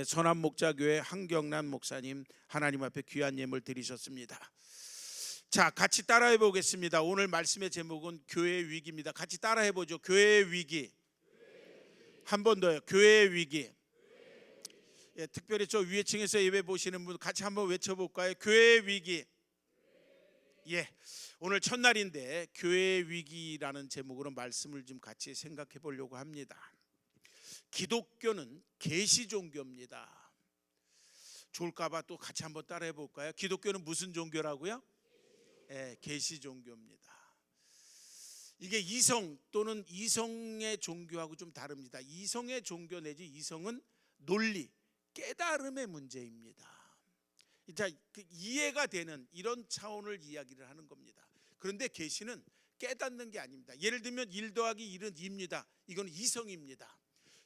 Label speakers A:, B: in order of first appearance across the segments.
A: 선한목자교회 한경란 목사님 하나님 앞에 귀한 예물 드리셨습니다. 자, 같이 따라해 보겠습니다. 오늘 말씀의 제목은 교회의 위기입니다. 같이 따라해 보죠. 교회의 위기. 한 번 더요. 교회의 위기. 특별히 저 위에 층에서 예배 보시는 분 같이 한번 외쳐볼까요? 교회의 위기. 오늘 첫날인데 교회의 위기라는 제목으로 말씀을 좀 같이 생각해 보려고 합니다. 기독교는 계시 종교입니다. 좋을까봐 또 같이 한번 따라해 볼까요? 기독교는 무슨 종교라고요? 계시 종교입니다. 이게 이성 또는 이성의 종교하고 좀 다릅니다. 이성의 종교 내지 이성은 논리, 깨달음의 문제입니다. 자, 이해가 되는 이런 차원을 이야기를 하는 겁니다. 그런데 계시는 깨닫는 게 아닙니다. 예를 들면 1 더하기 1은 2입니다. 이건 이성입니다.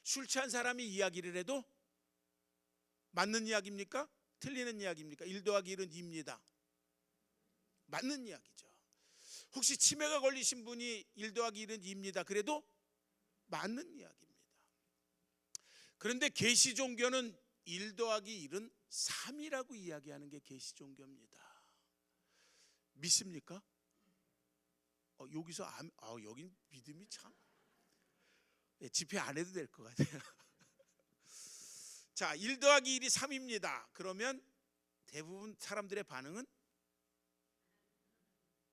A: 술 취한 사람이 이야기를 해도 맞는 이야기입니까? 틀리는 이야기입니까? 1 더하기 1은 2입니다. 맞는 이야기죠. 혹시 치매가 걸리신 분이 1 더하기 1은 2입니다. 그래도 맞는 이야기입니다. 그런데 계시 종교는 1 더하기 1은 3이라고 이야기하는 게 계시 종교입니다. 믿습니까? 여기서 여긴 믿음이 참 집회 안 해도 될 것 같아요. 자, 1 더하기 1이 3입니다. 그러면 대부분 사람들의 반응은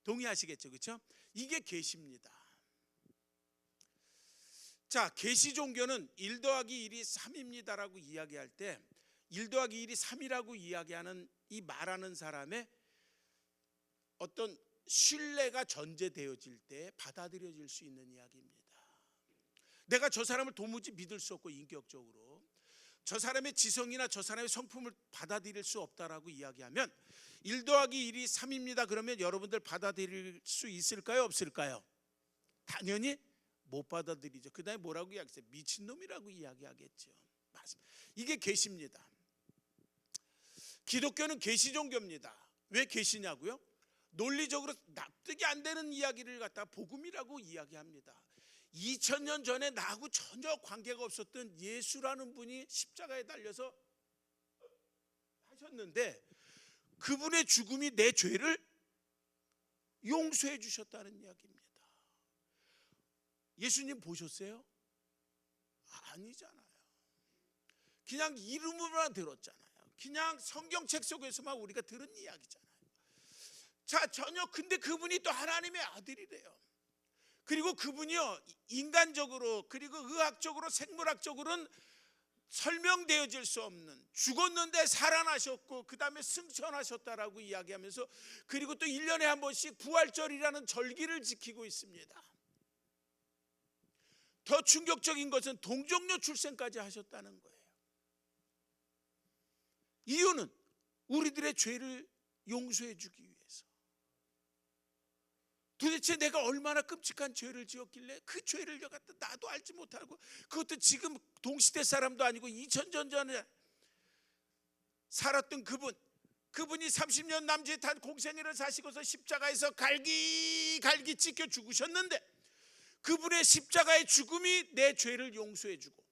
A: 동의하시겠죠, 그렇죠? 이게 계시입니다. 자, 계시 종교는 1 더하기 1이 3입니다라고 이야기할 때 1 더하기 1이 3이라고 이야기하는 이 말하는 사람의 어떤 신뢰가 전제되어질 때 받아들여질 수 있는 이야기입니다. 내가 저 사람을 도무지 믿을 수 없고 인격적으로 저 사람의 지성이나 저 사람의 성품을 받아들일 수 없다라고 이야기하면 1 더하기 1이 3입니다. 그러면 여러분들 받아들일 수 있을까요? 없을까요? 당연히 못 받아들이죠. 그 다음에 뭐라고 이야기했어요? 미친놈이라고 이야기하겠죠. 맞습니다. 이게 계시입니다. 기독교는 계시 종교입니다. 왜 계시냐고요? 논리적으로 납득이 안 되는 이야기를 갖다 복음이라고 이야기합니다. 2000년 전에 나하고 전혀 관계가 없었던 예수라는 분이 십자가에 달려서 하셨는데 그분의 죽음이 내 죄를 용서해 주셨다는 이야기입니다. 예수님 보셨어요? 아니잖아요. 그냥 이름으로만 들었잖아요. 그냥 성경책 속에서만 우리가 들은 이야기잖아요. 자, 전혀 근데 그분이 또 하나님의 아들이래요. 그리고 그분이요, 인간적으로 그리고 의학적으로 생물학적으로는 설명되어질 수 없는, 죽었는데 살아나셨고 그 다음에 승천하셨다라고 이야기하면서 그리고 또 1년에 한 번씩 부활절이라는 절기를 지키고 있습니다. 더 충격적인 것은 동정녀 출생까지 하셨다는 거예요. 이유는 우리들의 죄를 용서해 주기 위해서. 도대체 내가 얼마나 끔찍한 죄를 지었길래 그 죄를 갖다 나도 알지 못하고, 그것도 지금 동시대 사람도 아니고 2000년 전에 살았던 그분이 30년 남짓한 공생애를 사시고서 십자가에서 갈기 찢겨 죽으셨는데 그분의 십자가의 죽음이 내 죄를 용서해 주고,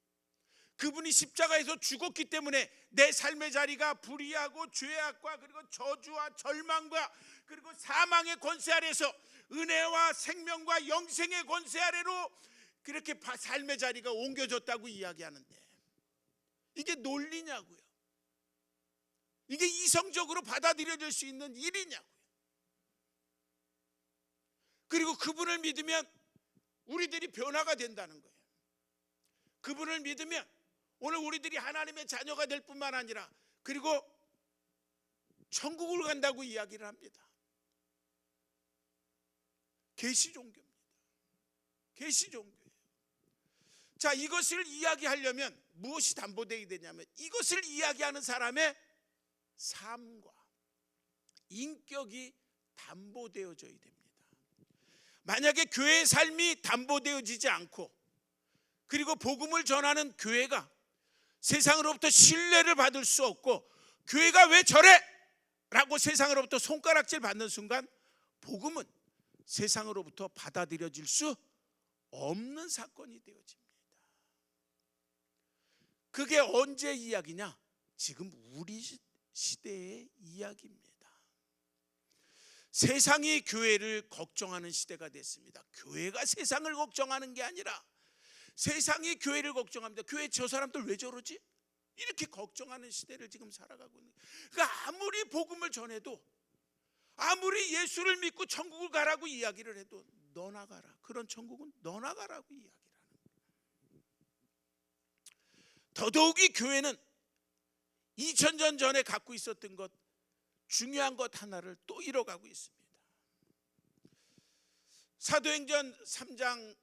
A: 그분이 십자가에서 죽었기 때문에 내 삶의 자리가 불의하고 죄악과 그리고 저주와 절망과 그리고 사망의 권세 아래에서 은혜와 생명과 영생의 권세 아래로 그렇게 삶의 자리가 옮겨졌다고 이야기하는데 이게 논리냐고요? 이게 이성적으로 받아들여질 수 있는 일이냐고요? 그리고 그분을 믿으면 우리들이 변화가 된다는 거예요. 그분을 믿으면 오늘 우리들이 하나님의 자녀가 될 뿐만 아니라 그리고 천국을 간다고 이야기를 합니다. 계시 종교입니다. 계시 종교예요. 자, 이것을 이야기하려면 무엇이 담보되어야 되냐면 이것을 이야기하는 사람의 삶과 인격이 담보되어져야 됩니다. 만약에 교회의 삶이 담보되어지지 않고 그리고 복음을 전하는 교회가 세상으로부터 신뢰를 받을 수 없고 교회가 왜 저래? 라고 세상으로부터 손가락질 받는 순간 복음은 세상으로부터 받아들여질 수 없는 사건이 되어집니다. 그게 언제 이야기냐? 지금 우리 시대의 이야기입니다. 세상이 교회를 걱정하는 시대가 됐습니다. 교회가 세상을 걱정하는 게 아니라 세상이 교회를 걱정합니다. 교회 저 사람들 왜 저러지? 이렇게 걱정하는 시대를 지금 살아가고 있는 거예요. 그러니까 아무리 복음을 전해도, 아무리 예수를 믿고 천국을 가라고 이야기를 해도 너나 가라, 그런 천국은 너나 가라고 이야기를 하는 거예요. 더더욱이 교회는 2000년 전에 갖고 있었던 것, 중요한 것 하나를 또 잃어가고 있습니다. 사도행전 3장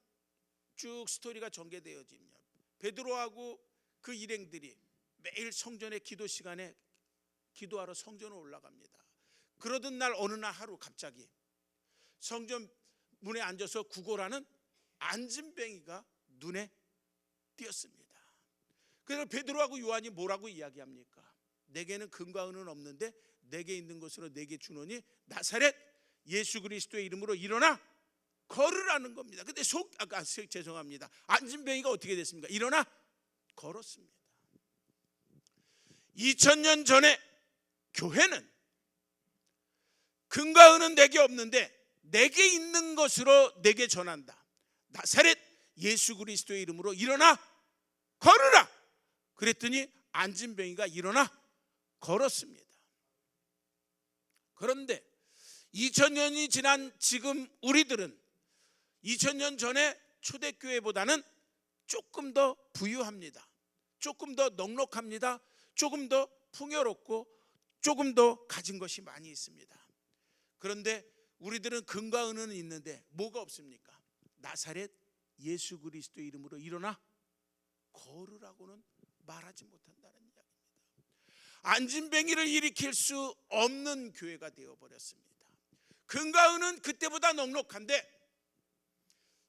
A: 쭉 스토리가 전개되어집니다. 베드로하고 그 일행들이 매일 성전의 기도 시간에 기도하러 성전에 올라갑니다. 그러던 날 어느 날 하루 갑자기 성전 문에 앉아서 구걸하는 안진뱅이가 눈에 띄었습니다. 그래서 베드로하고 요한이 뭐라고 이야기합니까? 내게는 금과 은은 없는데 내게 있는 것으로 내게 주노니 나사렛 예수 그리스도의 이름으로 일어나 걸으라는 겁니다. 근데 죄송합니다. 안진뱅이가 어떻게 됐습니까? 일어나 걸었습니다. 2000년 전에 교회는 금과 은은 내게 없는데 내게 있는 것으로 내게 전한다. 나사렛 예수 그리스도의 이름으로 일어나 걸으라. 그랬더니 안진뱅이가 일어나 걸었습니다. 그런데 2000년이 지난 지금 우리들은 2000년 전에 초대교회보다는 조금 더 부유합니다. 조금 더 넉넉합니다. 조금 더 풍요롭고 조금 더 가진 것이 많이 있습니다. 그런데 우리들은 금과 은은 있는데 뭐가 없습니까? 나사렛 예수 그리스도의 이름으로 일어나 걸으라고는 말하지 못한다는 이야기입니다. 안진뱅이를 일으킬 수 없는 교회가 되어버렸습니다. 금과 은은 그때보다 넉넉한데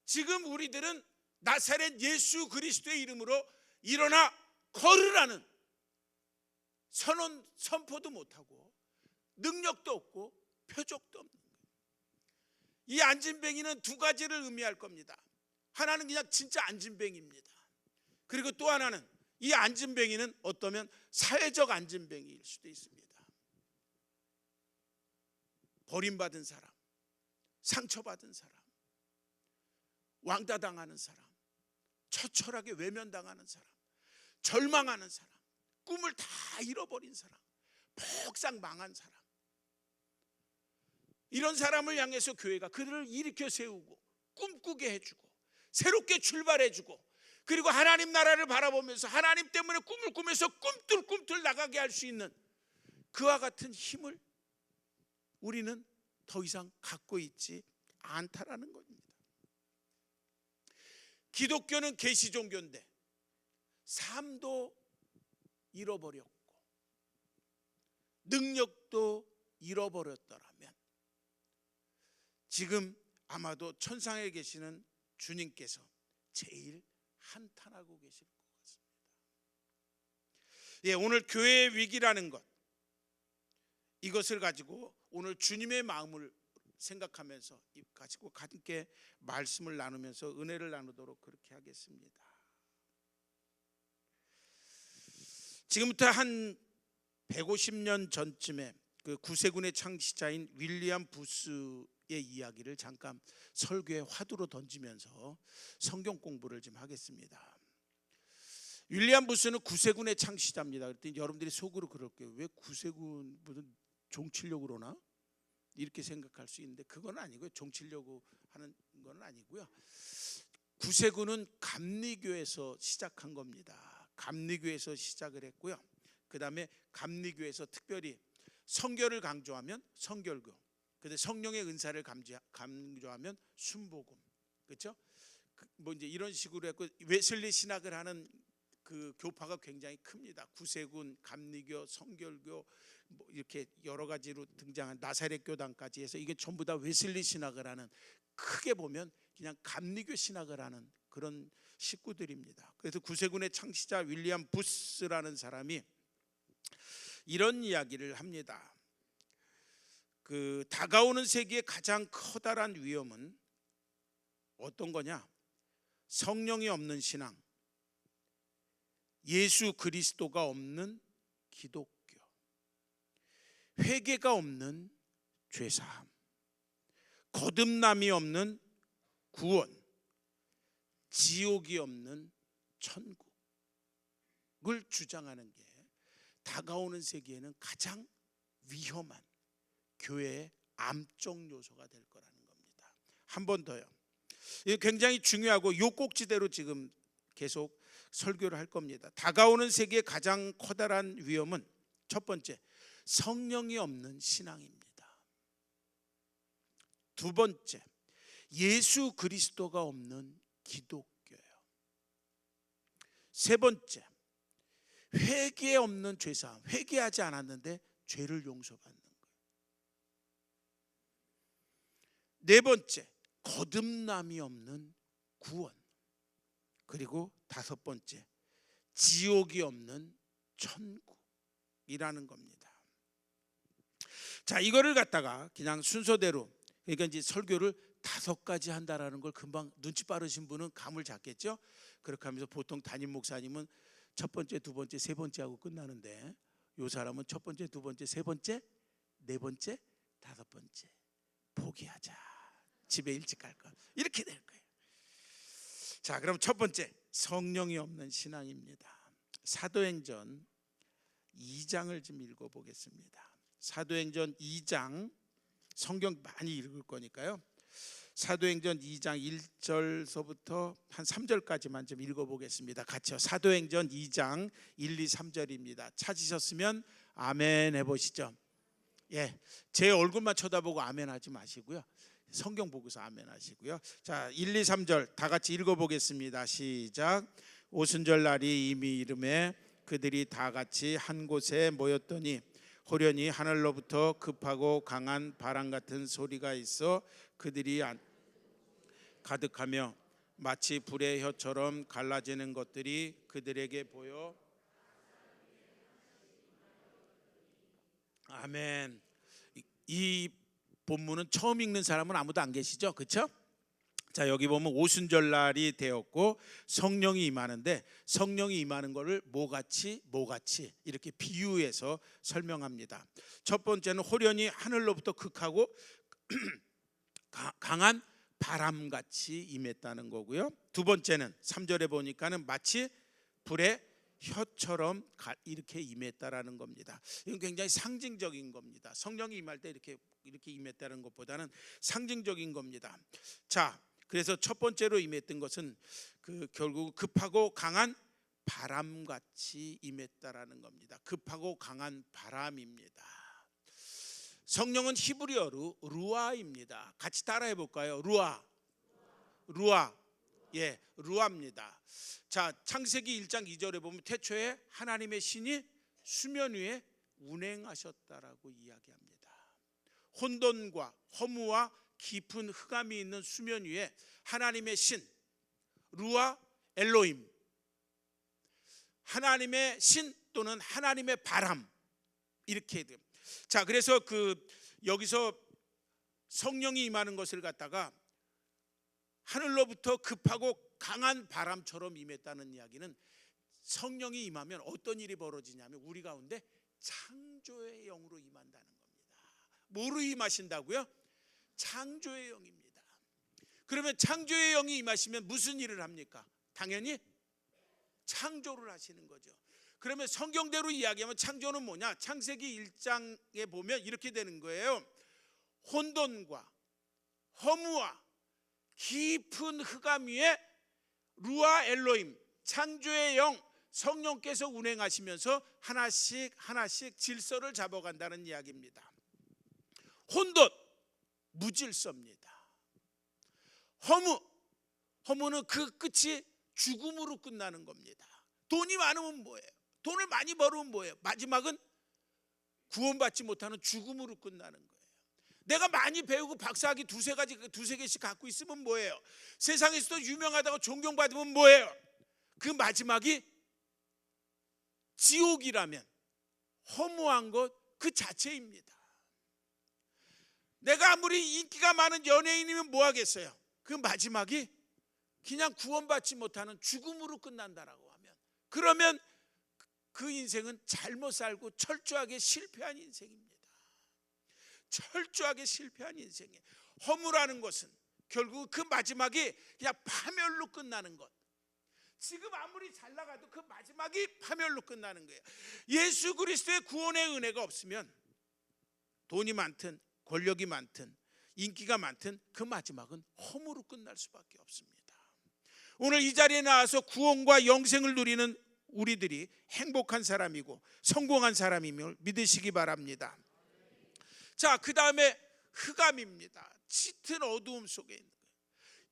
A: 지금 우리들은 나사렛 예수 그리스도의 이름으로 일어나 걸으라는 선포도 못하고 능력도 없고 표적도 없는 거예요. 이 안진뱅이는 두 가지를 의미할 겁니다. 하나는 그냥 진짜 안진뱅이입니다. 그리고 또 하나는 이 안진뱅이는 어떠면 사회적 안진뱅이일 수도 있습니다. 버림받은 사람, 상처받은 사람, 왕따당하는 사람, 처철하게 외면당하는 사람, 절망하는 사람, 꿈을 다 잃어버린 사람, 폭삭 망한 사람, 이런 사람을 향해서 교회가 그들을 일으켜 세우고 꿈꾸게 해주고 새롭게 출발해주고 그리고 하나님 나라를 바라보면서 하나님 때문에 꿈을 꾸면서 꿈틀꿈틀 나가게 할 수 있는 그와 같은 힘을 우리는 더 이상 갖고 있지 않다라는 겁니다. 기독교는 계시 종교인데 삶도 잃어버렸고 능력도 잃어버렸더라면 지금 아마도 천상에 계시는 주님께서 제일 한탄하고 계실 것 같습니다. 오늘 교회의 위기라는 것, 이것을 가지고 오늘 주님의 마음을 생각하면서 가지고 함께 말씀을 나누면서 은혜를 나누도록 그렇게 하겠습니다. 지금부터 한 150년 전쯤에 그 구세군의 창시자인 윌리엄 부스의 이야기를 잠깐 설교의 화두로 던지면서 성경 공부를 좀 하겠습니다. 윌리엄 부스는 구세군의 창시자입니다. 그랬더니 여러분들이 속으로 그럴 거예요. 왜 구세군 무슨 종치려고 그러나? 이렇게 생각할 수 있는데 그건 아니고요. 종치려고 하는 건 아니고요. 구세군은 감리교에서 시작한 겁니다. 감리교에서 시작을 했고요. 그 다음에 감리교에서 특별히 성결을 강조하면 성결교, 근데 성령의 은사를 강조하면 순복음, 그렇죠? 뭐 이제 이런 식으로 했고 웨슬리 신학을 하는 그 교파가 굉장히 큽니다. 구세군, 감리교, 성결교 뭐 이렇게 여러 가지로 등장한 나사렛 교단까지 해서 이게 전부 다 웨슬리 신학을 하는, 크게 보면 그냥 감리교 신학을 하는 그런 식구들입니다. 그래서 구세군의 창시자 윌리엄 부스라는 사람이 이런 이야기를 합니다. 그 다가오는 세기의 가장 커다란 위험은 어떤 거냐? 성령이 없는 신앙, 예수 그리스도가 없는 기독교, 회개가 없는 죄사함, 거듭남이 없는 구원, 지옥이 없는 천국을 주장하는 게 다가오는 세기에는 가장 위험한 교회의 암적 요소가 될 거라는 겁니다. 한 번 더요. 이게 굉장히 중요하고 요 꼭지대로 지금 계속 설교를 할 겁니다. 다가오는 세계의 가장 커다란 위험은 첫 번째, 성령이 없는 신앙입니다. 두 번째, 예수 그리스도가 없는 기독교예요. 세 번째, 회개 없는 죄사함, 회개하지 않았는데 죄를 용서받는 거예요. 네 번째, 거듭남이 없는 구원. 그리고 다섯 번째, 지옥이 없는 천국이라는 겁니다. 자, 이거를 갖다가 그냥 순서대로, 그러니까 이제 설교를 5가지 한다라는 걸 금방 눈치 빠르신 분은 감을 잡겠죠. 그렇게 하면서 보통 담임 목사님은 첫 번째, 두 번째, 세 번째 하고 끝나는데, 요 사람은 첫 번째, 두 번째, 세 번째, 네 번째, 5번째 포기하자, 집에 일찍 갈 거, 이렇게 될 거예요. 자, 그럼 첫 번째, 성령이 없는 신앙입니다. 사도행전 2장을 좀 읽어보겠습니다. 사도행전 2장, 성경 많이 읽을 거니까요. 사도행전 2장 1절서부터 한 3절까지만 좀 읽어보겠습니다. 같이요. 사도행전 2장 1, 2, 3절입니다. 찾으셨으면 아멘 해보시죠. 예, 제 얼굴만 쳐다보고 아멘 하지 마시고요. 성경 보고서 아멘 하시고요. 자, 1, 2, 3절 다 같이 읽어보겠습니다. 시작. 오순절 날이 이미 이름에 그들이 다 같이 한 곳에 모였더니 호련히 하늘로부터 급하고 강한 바람 같은 소리가 있어 그들이 가득하며 마치 불의 혀처럼 갈라지는 것들이 그들에게 보여. 아멘. 이 본문은 처음 읽는 사람은 아무도 안 계시죠? 그렇죠? 자, 여기 보면 오순절 날이 되었고 성령이 임하는데, 성령이 임하는 것을 뭐같이 이렇게 비유해서 설명합니다. 첫 번째는 호련히 하늘로부터 극하고 강한 바람같이 임했다는 거고요. 두 번째는 3절에 보니까는 마치 불의 혀처럼 이렇게 임했다라는 겁니다. 이건 굉장히 상징적인 겁니다. 성령이 임할 때 이렇게 임했다는 것보다는 상징적인 겁니다. 자, 그래서 첫 번째로 임했던 것은 결국 급하고 강한 바람같이 임했다라는 겁니다. 급하고 강한 바람입니다. 성령은 히브리어로 루아입니다. 같이 따라해 볼까요? 루아. 예, 루아입니다. 자, 창세기 1장 2절에 보면 태초에 하나님의 신이 수면 위에 운행하셨다라고 이야기합니다. 혼돈과 허무와 깊은 흑암이 있는 수면 위에 하나님의 신 루아 엘로힘, 하나님의 신 또는 하나님의 바람, 이렇게 돼요. 자, 그래서 여기서 성령이 임하는 것을 갖다가 하늘로부터 급하고 강한 바람처럼 임했다는 이야기는, 성령이 임하면 어떤 일이 벌어지냐면 우리 가운데 창조의 영으로 임한다는 겁니다. 뭐로 임하신다고요? 창조의 영입니다. 그러면 창조의 영이 임하시면 무슨 일을 합니까? 당연히 창조를 하시는 거죠. 그러면 성경대로 이야기하면 창조는 뭐냐? 창세기 1장에 보면 이렇게 되는 거예요. 혼돈과 허무와 깊은 흑암 위에 루아 엘로힘, 창조의 영 성령께서 운행하시면서 하나씩 질서를 잡아간다는 이야기입니다. 혼돈, 무질서입니다. 허무는 그 끝이 죽음으로 끝나는 겁니다. 돈이 많으면 뭐예요? 돈을 많이 벌으면 뭐예요? 마지막은 구원받지 못하는 죽음으로 끝나는 거예요. 내가 많이 배우고 박사학위 두세 개씩 갖고 있으면 뭐예요? 세상에서도 유명하다고 존경받으면 뭐예요? 그 마지막이 지옥이라면 허무한 것 그 자체입니다. 내가 아무리 인기가 많은 연예인이면 뭐 하겠어요? 그 마지막이 그냥 구원받지 못하는 죽음으로 끝난다라고 하면, 그러면 그 인생은 잘못 살고 철저하게 실패한 인생입니다. 철저하게 실패한 인생이에요. 허무라는 것은 결국 그 마지막이 그냥 파멸로 끝나는 것. 지금 아무리 잘 나가도 그 마지막이 파멸로 끝나는 거예요. 예수 그리스도의 구원의 은혜가 없으면 돈이 많든 권력이 많든 인기가 많든 그 마지막은 허무로 끝날 수밖에 없습니다. 오늘 이 자리에 나와서 구원과 영생을 누리는 우리들이 행복한 사람이고 성공한 사람임을 믿으시기 바랍니다. 자, 그 다음에 흑암입니다. 짙은 어두움 속에 있는 거예요.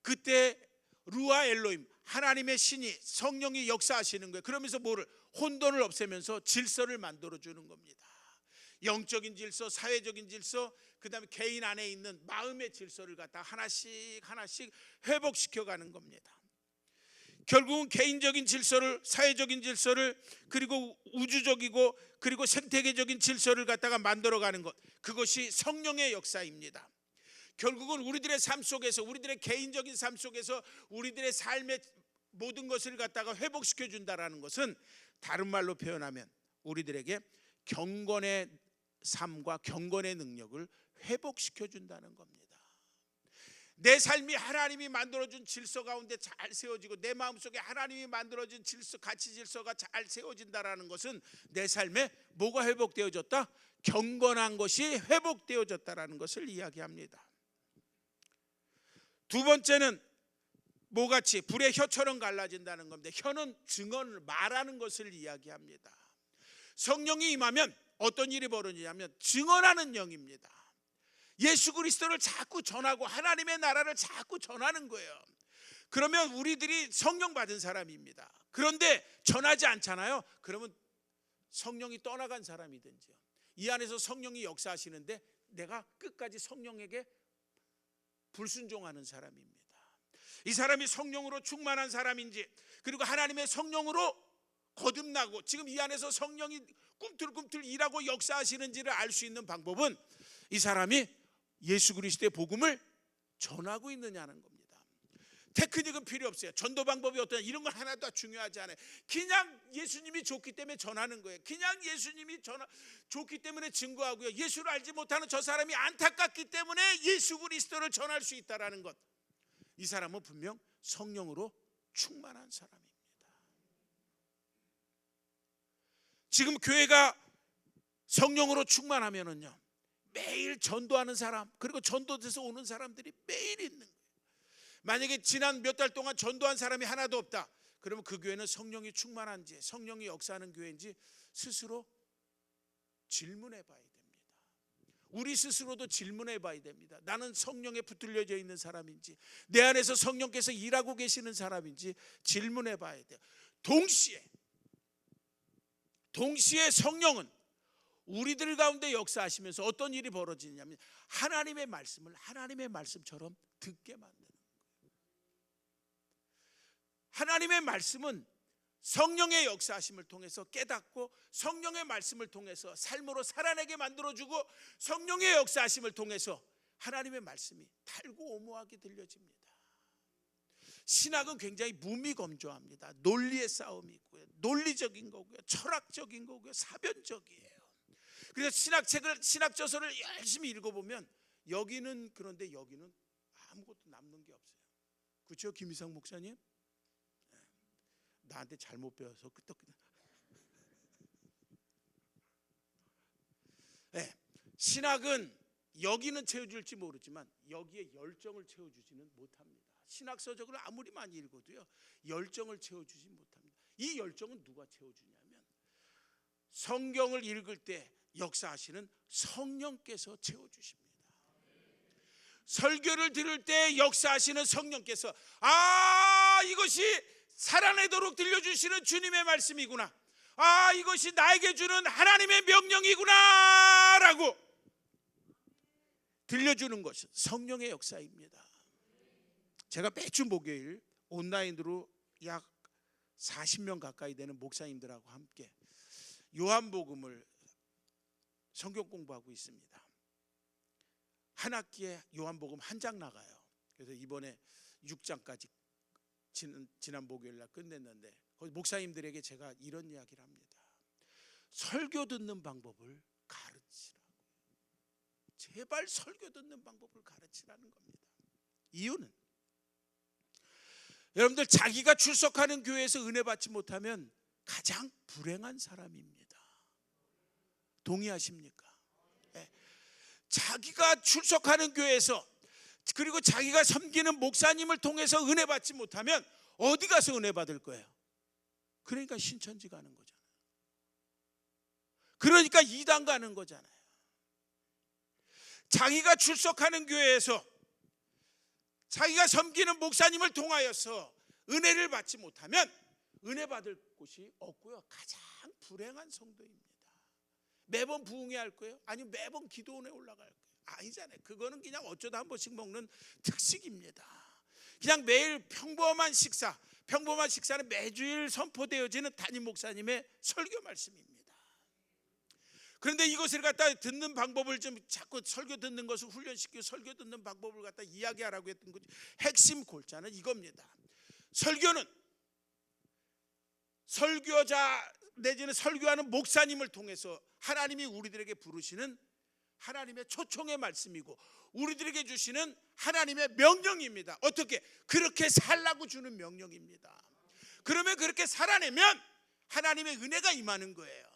A: 그때 루아 엘로힘, 하나님의 신이, 성령이 역사하시는 거예요. 그러면서 뭐를? 혼돈을 없애면서 질서를 만들어주는 겁니다. 영적인 질서, 사회적인 질서, 그 다음에 개인 안에 있는 마음의 질서를 갖다 하나씩 회복시켜가는 겁니다. 결국은 개인적인 질서를, 사회적인 질서를, 그리고 우주적이고 그리고 생태계적인 질서를 갖다가 만들어가는 것, 그것이 성령의 역사입니다. 결국은 우리들의 삶 속에서, 우리들의 개인적인 삶 속에서 우리들의 삶의 모든 것을 갖다가 회복시켜 준다라는 것은 다른 말로 표현하면 우리들에게 경건의 삶과 경건의 능력을 회복시켜 준다는 겁니다. 내 삶이 하나님이 만들어준 질서 가운데 잘 세워지고 내 마음속에 하나님이 만들어준 질서, 가치 질서가 잘 세워진다라는 것은 내 삶에 뭐가 회복되어졌다? 경건한 것이 회복되어졌다라는 것을 이야기합니다. 두 번째는 뭐같이? 불의 혀처럼 갈라진다는 겁니다. 혀는 증언을, 말하는 것을 이야기합니다. 성령이 임하면 어떤 일이 벌어지냐면 증언하는 영입니다. 예수 그리스도를 자꾸 전하고 하나님의 나라를 자꾸 전하는 거예요. 그러면 우리들이 성령 받은 사람입니다. 그런데 전하지 않잖아요. 그러면 성령이 떠나간 사람이든지요. 이 안에서 성령이 역사하시는데 내가 끝까지 성령에게 불순종하는 사람입니다. 이 사람이 성령으로 충만한 사람인지, 그리고 하나님의 성령으로 거듭나고 지금 이 안에서 성령이 꿈틀꿈틀 일하고 역사하시는지를 알 수 있는 방법은 이 사람이 예수 그리스도의 복음을 전하고 있느냐는 겁니다. 테크닉은 필요 없어요. 전도 방법이 어떠냐 이런 건 하나도 중요하지 않아요. 그냥 예수님이 좋기 때문에 전하는 거예요. 그냥 예수님이 좋기 때문에 증거하고요. 예수를 알지 못하는 저 사람이 안타깝기 때문에 예수 그리스도를 전할 수 있다라는 것. 이 사람은 분명 성령으로 충만한 사람입니다. 지금 교회가 성령으로 충만하면은요, 매일 전도하는 사람, 그리고 전도돼서 오는 사람들이 매일 있는 거예요. 만약에 지난 몇 달 동안 전도한 사람이 하나도 없다, 그러면 그 교회는 성령이 충만한지, 성령이 역사하는 교회인지 스스로 질문해 봐야 됩니다. 우리 스스로도 질문해 봐야 됩니다. 나는 성령에 붙들려져 있는 사람인지, 내 안에서 성령께서 일하고 계시는 사람인지 질문해 봐야 돼요. 동시에 성령은 우리들 가운데 역사하시면서 어떤 일이 벌어지냐면 하나님의 말씀을 하나님의 말씀처럼 듣게 만드는 거예요. 하나님의 말씀은 성령의 역사하심을 통해서 깨닫고 성령의 말씀을 통해서 삶으로 살아내게 만들어주고 성령의 역사하심을 통해서 하나님의 말씀이 달고 오묘하게 들려집니다. 신학은 굉장히 무미건조합니다. 논리의 싸움이 있고요, 논리적인 거고요, 철학적인 거고요, 사변적이에요. 그래서 신학 저서를 열심히 읽어보면 여기는 그런데 여기는 아무것도 남는 게 없어요. 그렇죠, 김희상 목사님? 나한테 잘못 배워서 끄떡끄떡. 네, 신학은 여기는 채워줄지 모르지만 여기에 열정을 채워주지는 못합니다. 신학 서적을 아무리 많이 읽어도요, 열정을 채워주지 못합니다. 이 열정은 누가 채워주냐면 성경을 읽을 때 역사하시는 성령께서 채워주십니다. 설교를 들을 때 역사하시는 성령께서 이것이 살아내도록 들려주시는 주님의 말씀이구나, 이것이 나에게 주는 하나님의 명령이구나 라고 들려주는 것은 성령의 역사입니다. 제가 매주 목요일 온라인으로 약 40명 가까이 되는 목사님들하고 함께 요한복음을 성경 공부하고 있습니다. 한 학기에 요한복음 한 장 나가요. 그래서 이번에 6장까지 지난 목요일 날 끝냈는데 거기 목사님들에게 제가 이런 이야기를 합니다. 설교 듣는 방법을 가르치라고. 제발 설교 듣는 방법을 가르치라는 겁니다. 이유는 여러분들 자기가 출석하는 교회에서 은혜 받지 못하면 가장 불행한 사람입니다. 동의하십니까? 네. 자기가 출석하는 교회에서 그리고 자기가 섬기는 목사님을 통해서 은혜 받지 못하면 어디 가서 은혜 받을 거예요? 그러니까 신천지 가는 거잖아요. 그러니까 이단 가는 거잖아요. 자기가 출석하는 교회에서 자기가 섬기는 목사님을 통하여서 은혜를 받지 못하면 은혜 받을 곳이 없고요. 가장 불행한 성도입니다. 매번 부흥회 할 거예요? 아니면 매번 기도원에 올라갈 거예요? 아니잖아요. 그거는 그냥 어쩌다 한 번씩 먹는 특식입니다. 그냥 매일 평범한 식사는 매주일 선포되어지는 담임 목사님의 설교 말씀입니다. 그런데 이것을 갖다 듣는 방법을 좀 자꾸 설교 듣는 것을 훈련시키고 설교 듣는 방법을 갖다 이야기하라고 했던 거지. 핵심 골자는 이겁니다. 설교는 설교자 내지는 설교하는 목사님을 통해서 하나님이 우리들에게 부르시는 하나님의 초청의 말씀이고 우리들에게 주시는 하나님의 명령입니다. 어떻게? 그렇게 살라고 주는 명령입니다. 그러면 그렇게 살아내면 하나님의 은혜가 임하는 거예요.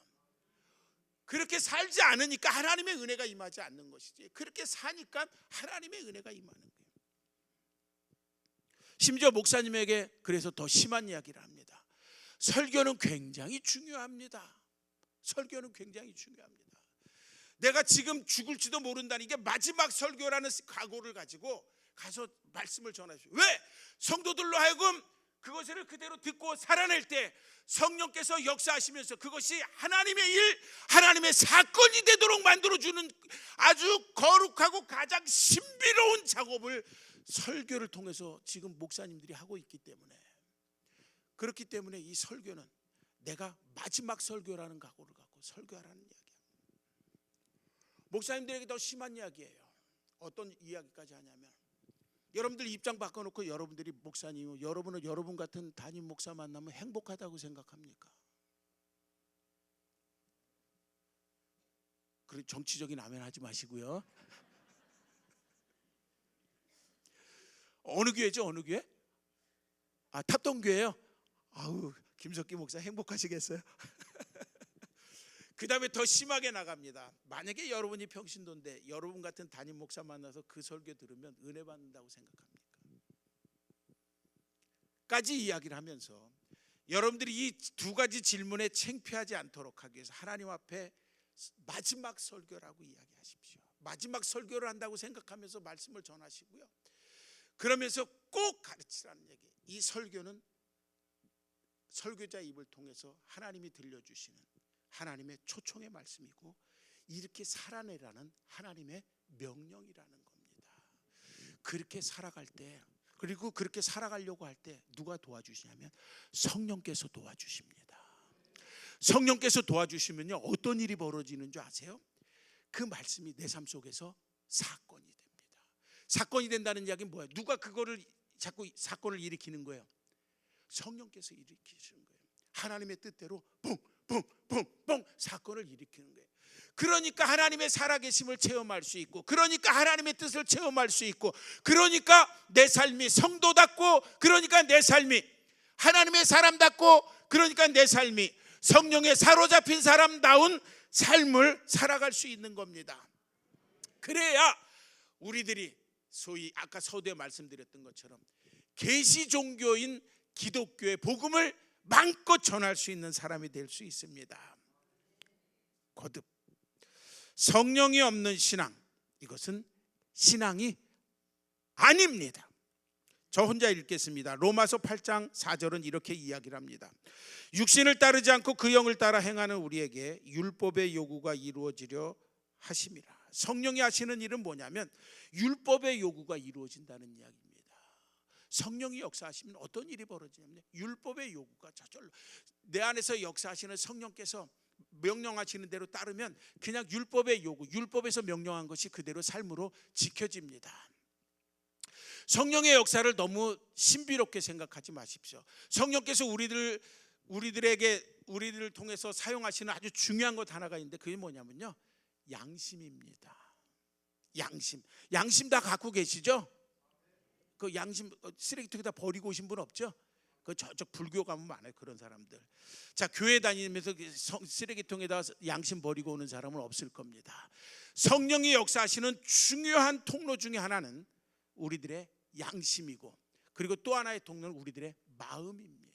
A: 그렇게 살지 않으니까 하나님의 은혜가 임하지 않는 것이지, 그렇게 사니까 하나님의 은혜가 임하는 거예요. 심지어 목사님에게 그래서 더 심한 이야기를 합니다. 설교는 굉장히 중요합니다. 설교는 굉장히 중요합니다. 내가 지금 죽을지도 모른다는 이게 마지막 설교라는 각오를 가지고 가서 말씀을 전하십시오. 왜? 성도들로 하여금 그것을 그대로 듣고 살아낼 때 성령께서 역사하시면서 그것이 하나님의 일, 하나님의 사건이 되도록 만들어주는 아주 거룩하고 가장 신비로운 작업을 설교를 통해서 지금 목사님들이 하고 있기 때문에, 그렇기 때문에 이 설교는 내가 마지막 설교라는 각오를 갖고 설교하라는 이야기입니다. 목사님들에게 더 심한 이야기예요. 어떤 이야기까지 하냐면, 여러분들 입장 바꿔놓고 여러분들이 목사님, 여러분은 여러분 같은 담임 목사 만나면 행복하다고 생각합니까? 그런 정치적인 아멘 하지 마시고요. 어느 교회죠? 어느 교회? 아, 탑동교회요? 아우, 김석기 목사 행복하시겠어요? 그 다음에 더 심하게 나갑니다. 만약에 여러분이 평신도인데 여러분 같은 담임 목사 만나서 그 설교 들으면 은혜 받는다고 생각합니까? 까지 이야기를 하면서 여러분들이 이 두 가지 질문에 창피하지 않도록 하기 위해서 하나님 앞에 마지막 설교라고 이야기하십시오. 마지막 설교를 한다고 생각하면서 말씀을 전하시고요. 그러면서 꼭 가르치라는 얘기. 이 설교는 설교자 입을 통해서 하나님이 들려주시는 하나님의 초청의 말씀이고 이렇게 살아내라는 하나님의 명령이라는 겁니다. 그렇게 살아갈 때, 그리고 그렇게 살아가려고 할 때 누가 도와주시냐면 성령께서 도와주십니다. 성령께서 도와주시면요, 어떤 일이 벌어지는 줄 아세요? 그 말씀이 내 삶 속에서 사건이 됩니다. 사건이 된다는 이야기는 뭐예요? 누가 그거를 자꾸 사건을 일으키는 거예요? 성령께서 일으키시는 거예요. 하나님의 뜻대로 뿡 사건을 일으키는 거예요. 그러니까 하나님의 살아계심을 체험할 수 있고, 그러니까 하나님의 뜻을 체험할 수 있고, 그러니까 내 삶이 성도답고, 그러니까 내 삶이 하나님의 사람답고, 그러니까 내 삶이 성령에 사로잡힌 사람다운 삶을 살아갈 수 있는 겁니다. 그래야 우리들이 소위 아까 서두에 말씀드렸던 것처럼 계시 종교인 기독교의 복음을 마음껏 전할 수 있는 사람이 될 수 있습니다. 거듭 성령이 없는 신앙, 이것은 신앙이 아닙니다. 저 혼자 읽겠습니다. 로마서 8장 4절은 이렇게 이야기를 합니다. 육신을 따르지 않고 그 영을 따라 행하는 우리에게 율법의 요구가 이루어지려 하심이라. 성령이 하시는 일은 뭐냐면 율법의 요구가 이루어진다는 이야기입니다. 성령이 역사하시면 어떤 일이 벌어지냐면 율법의 요구가 저절로 내 안에서 역사하시는 성령께서 명령하시는 대로 따르면 그냥 율법의 요구, 율법에서 명령한 것이 그대로 삶으로 지켜집니다. 성령의 역사를 너무 신비롭게 생각하지 마십시오. 성령께서 우리들 우리들을 통해서 사용하시는 아주 중요한 것 하나가 있는데 그게 뭐냐면요, 양심입니다. 양심 다 갖고 계시죠? 그 양심 쓰레기통에다 버리고 오신 분 없죠? 그 저쪽 불교 가면 많아요, 그런 사람들. 자, 교회 다니면서 쓰레기통에다 양심 버리고 오는 사람은 없을 겁니다. 성령이 역사하시는 중요한 통로 중에 하나는 우리들의 양심이고, 그리고 또 하나의 통로는 우리들의 마음입니다.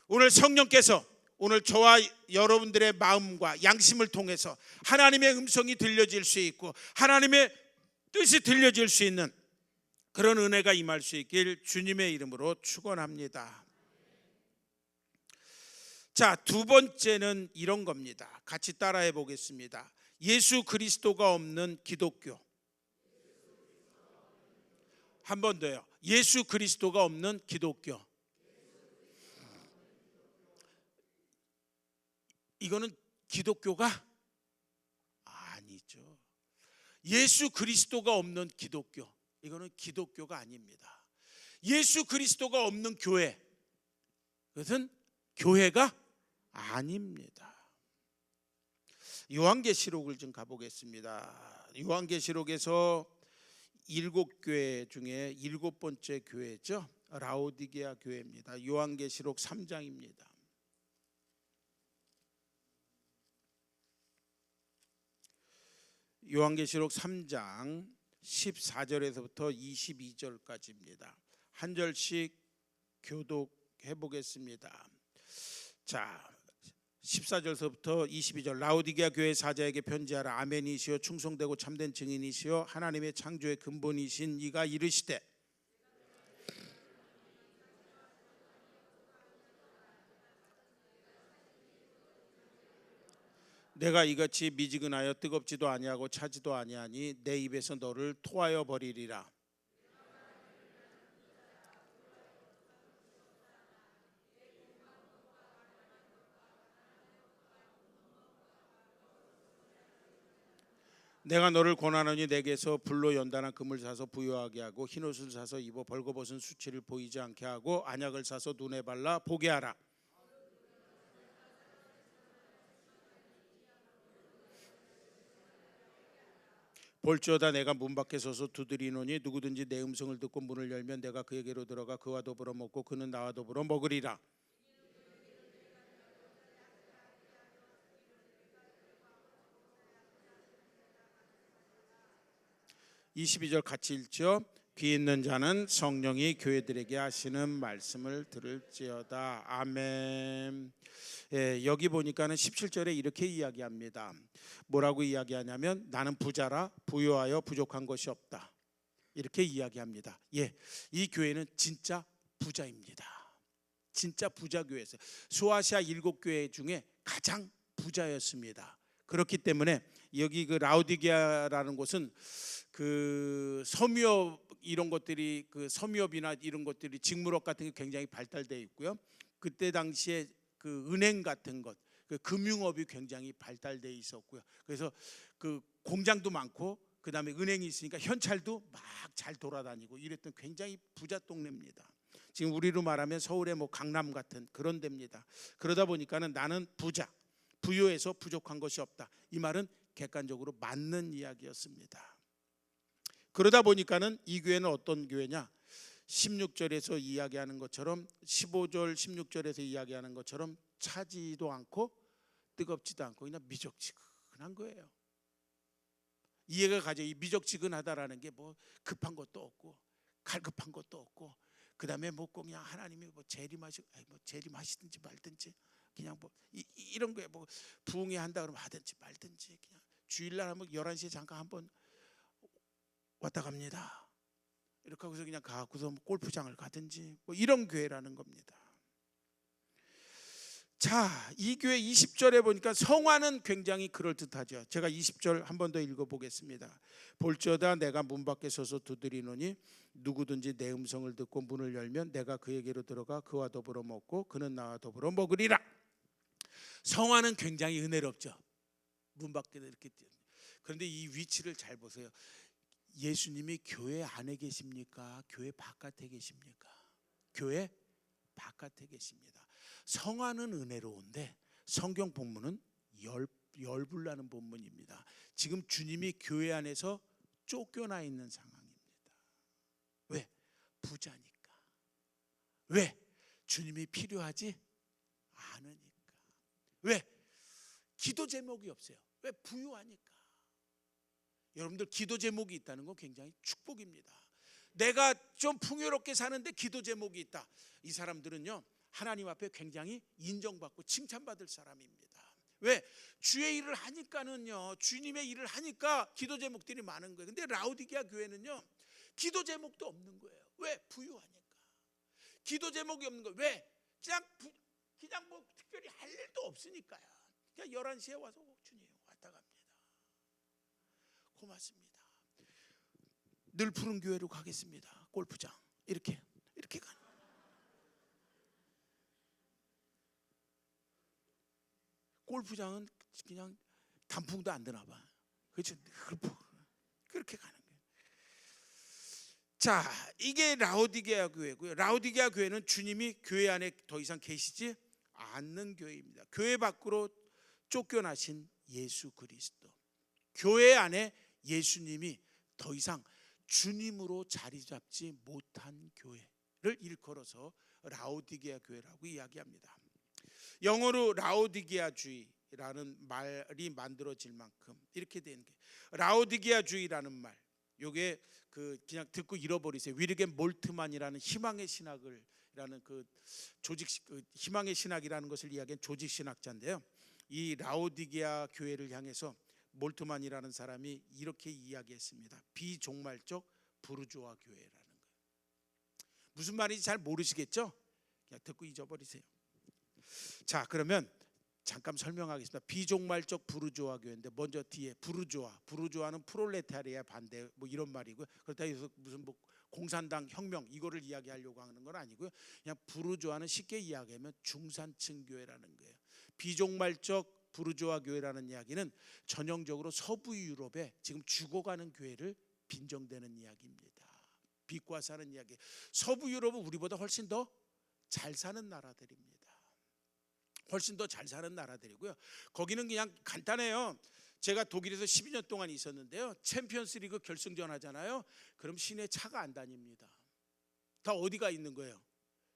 A: 오늘 성령께서 오늘 저와 여러분들의 마음과 양심을 통해서 하나님의 음성이 들려질 수 있고 하나님의 뜻이 들려질 수 있는 그런 은혜가 임할 수 있길 주님의 이름으로 축원합니다. 자, 두 번째는 이런 겁니다. 같이 따라해 보겠습니다. 예수 그리스도가 없는 기독교. 한 번 더요. 예수 그리스도가 없는 기독교. 이거는 기독교가 아니죠. 예수 그리스도가 없는 기독교, 이거는 기독교가 아닙니다. 예수 그리스도가 없는 교회, 그것은 교회가 아닙니다. 요한계시록을 좀 가보겠습니다. 요한계시록에서 7교회 중에 7번째 교회죠, 라오디게아 교회입니다. 요한계시록 3장입니다. 요한계시록 3장 14절에서부터 22절까지입니다. 한 절씩 교독해 보겠습니다. 자, 14절서부터 22절. 라오디게아 교회 사자에게 편지하라. 아멘이시요 충성되고 참된 증인이시요 하나님의 창조의 근본이신 이가 이르시되, 내가 이같이 미지근하여 뜨겁지도 아니하고 차지도 아니하니 내 입에서 너를 토하여 버리리라. 내가 너를 권하노니 내게서 불로 연단한 금을 사서 부요하게 하고 흰옷을 사서 입어 벌거벗은 수치를 보이지 않게 하고 안약을 사서 눈에 발라 보게 하라. 볼지어다 내가 문 밖에 서서 두드리노니 누구든지 내 음성을 듣고 문을 열면 내가 그에게로 들어가 그와 더불어 먹고 그는 나와 더불어 먹으리라. 22절 같이 읽죠. 귀 있는 자는 성령이 교회들에게 하시는 말씀을 들을지어다. 아멘. 여기 보니까는 17절에 이렇게 이야기합니다. 뭐라고 이야기하냐면 나는 부자라 부유하여 부족한 것이 없다, 이렇게 이야기합니다. 이 교회는 진짜 부자입니다. 진짜 부자 교회였어요. 소아시아 7교회 중에 가장 부자였습니다. 그렇기 때문에 여기 그 라오디게아라는 곳은 그 섬유업 이런 것들이, 그 섬유업이나 이런 것들이 직물업 같은 게 굉장히 발달되어 있고요. 그때 당시에 그 은행 같은 것, 그 금융업이 굉장히 발달되어 있었고요. 그래서 그 공장도 많고 그다음에 은행이 있으니까 현찰도 막 잘 돌아다니고 이랬던 굉장히 부자 동네입니다. 지금 우리로 말하면 서울의 뭐 강남 같은 그런 데입니다. 그러다 보니까는 나는 부자, 부유해서 부족한 것이 없다, 이 말은 객관적으로 맞는 이야기였습니다. 그러다 보니까는 이 교회는 어떤 교회냐, 16절에서 이야기하는 것처럼 15절 16절에서 이야기하는 것처럼 차지도 않고 뜨겁지도 않고 그냥 미적지근한 거예요. 이해가 가죠. 이 미적지근하다라는 게 뭐 급한 것도 없고 갈급한 것도 없고, 그 다음에 뭐 그냥 하나님이 뭐 재림하시든지 말든지 그냥 뭐 이런 거에 뭐 부흥회 한다 그러면 하든지 말든지 그냥 주일날 하면 11시에 잠깐 한번 왔다 갑니다. 이렇게 하고서 그냥 가고서 뭐 골프장을 가든지 뭐 이런 교회라는 겁니다. 자, 이 교회 20절에 보니까 성화는 굉장히 그럴듯하죠. 제가 20절 한 번 더 읽어보겠습니다. 볼지어다 내가 문 밖에 서서 두드리노니 누구든지 내 음성을 듣고 문을 열면 내가 그에게로 들어가 그와 더불어 먹고 그는 나와 더불어 먹으리라. 성화는 굉장히 은혜롭죠. 문 밖에 이렇게. 그런데 이 위치를 잘 보세요. 예수님이 교회 안에 계십니까? 교회 바깥에 계십니까? 교회 바깥에 계십니다. 성화는 은혜로운데 성경 본문은 열불나는 본문입니다. 지금 주님이 교회 안에서 쫓겨나 있는 상황입니다. 왜? 부자니까. 왜? 주님이 필요하지 않으니까. 왜? 기도 제목이 없어요. 왜? 부유하니까. 여러분들 기도 제목이 있다는 건 굉장히 축복입니다. 내가 좀 풍요롭게 사는데 기도 제목이 있다. 이 사람들은요, 하나님 앞에 굉장히 인정받고 칭찬받을 사람입니다. 왜? 주의 일을 하니까는요, 주님의 일을 하니까 기도 제목들이 많은 거예요. 근데 라오디게아 교회는요, 기도 제목도 없는 거예요. 왜? 부유하니까. 기도 제목이 없는 거예요. 왜? 그냥 뭐 특별히 할 일도 없으니까요. 그냥 11시에 와서 주님 왔다 갑니다. 고맙습니다. 늘 푸른 교회로 가겠습니다. 골프장 이렇게 가는. 골프장은 그냥 단풍도 안 드나 봐. 그렇죠? 그렇게 가는 거예요. 자, 이게 라오디게아 교회고요. 라오디게아 교회는 주님이 교회 안에 더 이상 계시지 않는 교회입니다. 교회 밖으로 쫓겨나신 예수 그리스도. 교회 안에 예수님이 더 이상 주님으로 자리 잡지 못한 교회를 일컬어서 라오디게아 교회라고 이야기합니다. 영어로 라오디게아주의라는 말이 만들어질 만큼 이렇게 된 게, 라오디게아주의라는 말, 요게 그냥 듣고 잃어버리세요. 윌리엄 몰트만이라는 희망의 신학을라는 조직, 희망의 신학이라는 것을 이야기한 조직 신학자인데요. 이 라오디게아 교회를 향해서 몰트만이라는 사람이 이렇게 이야기했습니다. 비종말적 부르주아 교회라는 거예요. 무슨 말인지 잘 모르시겠죠? 그냥 듣고 잊어버리세요. 자, 그러면 잠깐 설명하겠습니다. 비종말적 부르주아 교회인데, 먼저 뒤에 부르주아는 프롤레타리아 반대 뭐 이런 말이고요. 그렇다고 해서 무슨 뭐 공산당 혁명 이거를 이야기하려고 하는 건 아니고요. 그냥 부르주아는 쉽게 이야기하면 중산층 교회라는 거예요. 비종말적 부르주아 교회라는 이야기는 전형적으로 서부 유럽에 지금 죽어가는 교회를 빈정대는 이야기입니다. 빛과 사는 이야기. 서부 유럽은 우리보다 훨씬 더 잘 사는 나라들입니다. 훨씬 더 잘 사는 나라들이고요. 거기는 그냥 간단해요. 제가 독일에서 12년 동안 있었는데요. 챔피언스리그 결승전 하잖아요. 그럼 시내 차가 안 다닙니다. 다 어디가 있는 거예요?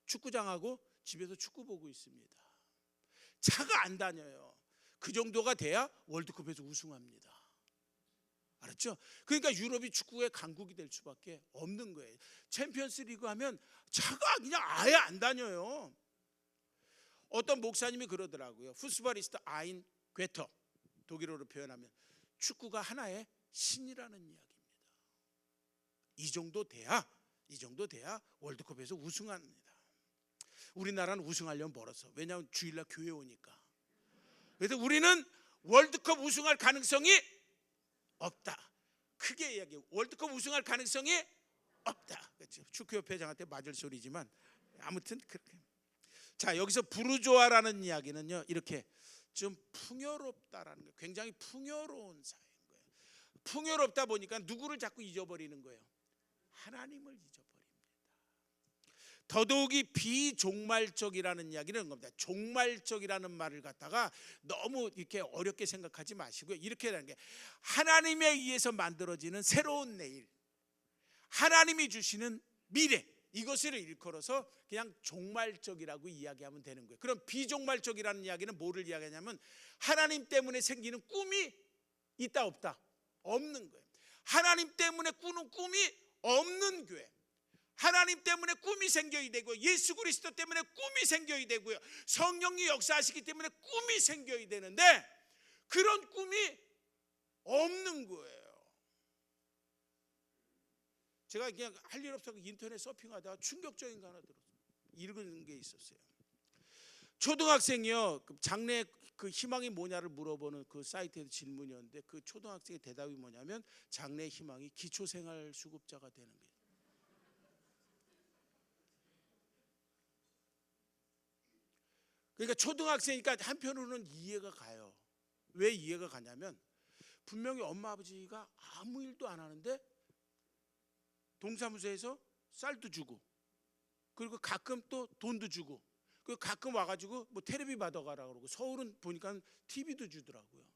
A: 축구장하고 집에서 축구 보고 있습니다. 차가 안 다녀요. 그 정도가 돼야 월드컵에서 우승합니다. 알았죠? 그러니까 유럽이 축구의 강국이 될 수밖에 없는 거예요. 챔피언스리그 하면 차가 그냥 아예 안 다녀요. 어떤 목사님이 그러더라고요. 푸스발리스트 아인 괴터, 독일어로 표현하면 축구가 하나의 신이라는 이야기입니다. 이 정도 돼야 월드컵에서 우승합니다. 우리나라는 우승하려면 멀어서. 왜냐하면 주일날 교회 오니까. 그래서 우리는 월드컵 우승할 가능성이 없다. 크게 이야기해요. 월드컵 우승할 가능성이 없다. 그렇죠? 축구협회장한테 맞을 소리지만 아무튼 그렇게. 자, 여기서 부르주아라는 이야기는요, 이렇게 좀 풍요롭다라는 거예요. 굉장히 풍요로운 사회인 거예요. 풍요롭다 보니까 누구를 자꾸 잊어버리는 거예요? 하나님을 잊어버립니다. 더더욱이 비종말적이라는 이야기는 겁니다. 종말적이라는 말을 갖다가 너무 이렇게 어렵게 생각하지 마시고요. 이렇게 하는 게 하나님에 의해서 만들어지는 새로운 내일, 하나님이 주시는 미래, 이것을 일컬어서 그냥 종말적이라고 이야기하면 되는 거예요. 그럼 비종말적이라는 이야기는 뭐를 이야기하냐면 하나님 때문에 생기는 꿈이 있다 없다? 없는 거예요. 하나님 때문에 꾸는 꿈이 없는 교회. 하나님 때문에 꿈이 생겨야 되고요. 예수 그리스도 때문에 꿈이 생겨야 되고요. 성령이 역사하시기 때문에 꿈이 생겨야 되는데 그런 꿈이 없는 거예요. 제가 그냥 할 일 없어서 인터넷 서핑하다가 충격적인 거 하나 들었어요. 읽은 게 있었어요. 초등학생이요, 장래 그 희망이 뭐냐를 물어보는 그 사이트에서 질문이었는데 그 초등학생의 대답이 뭐냐면 장래 희망이 기초생활수급자가 되는 거예요. 그러니까 초등학생이니까 한편으로는 이해가 가요. 왜 이해가 가냐면 분명히 엄마 아버지가 아무 일도 안 하는데 동사무소에서 쌀도 주고 그리고 가끔 또 돈도 주고 그 가끔 와가지고 뭐 테레비 받아가라 그러고, 서울은 보니까 TV도 주더라고요.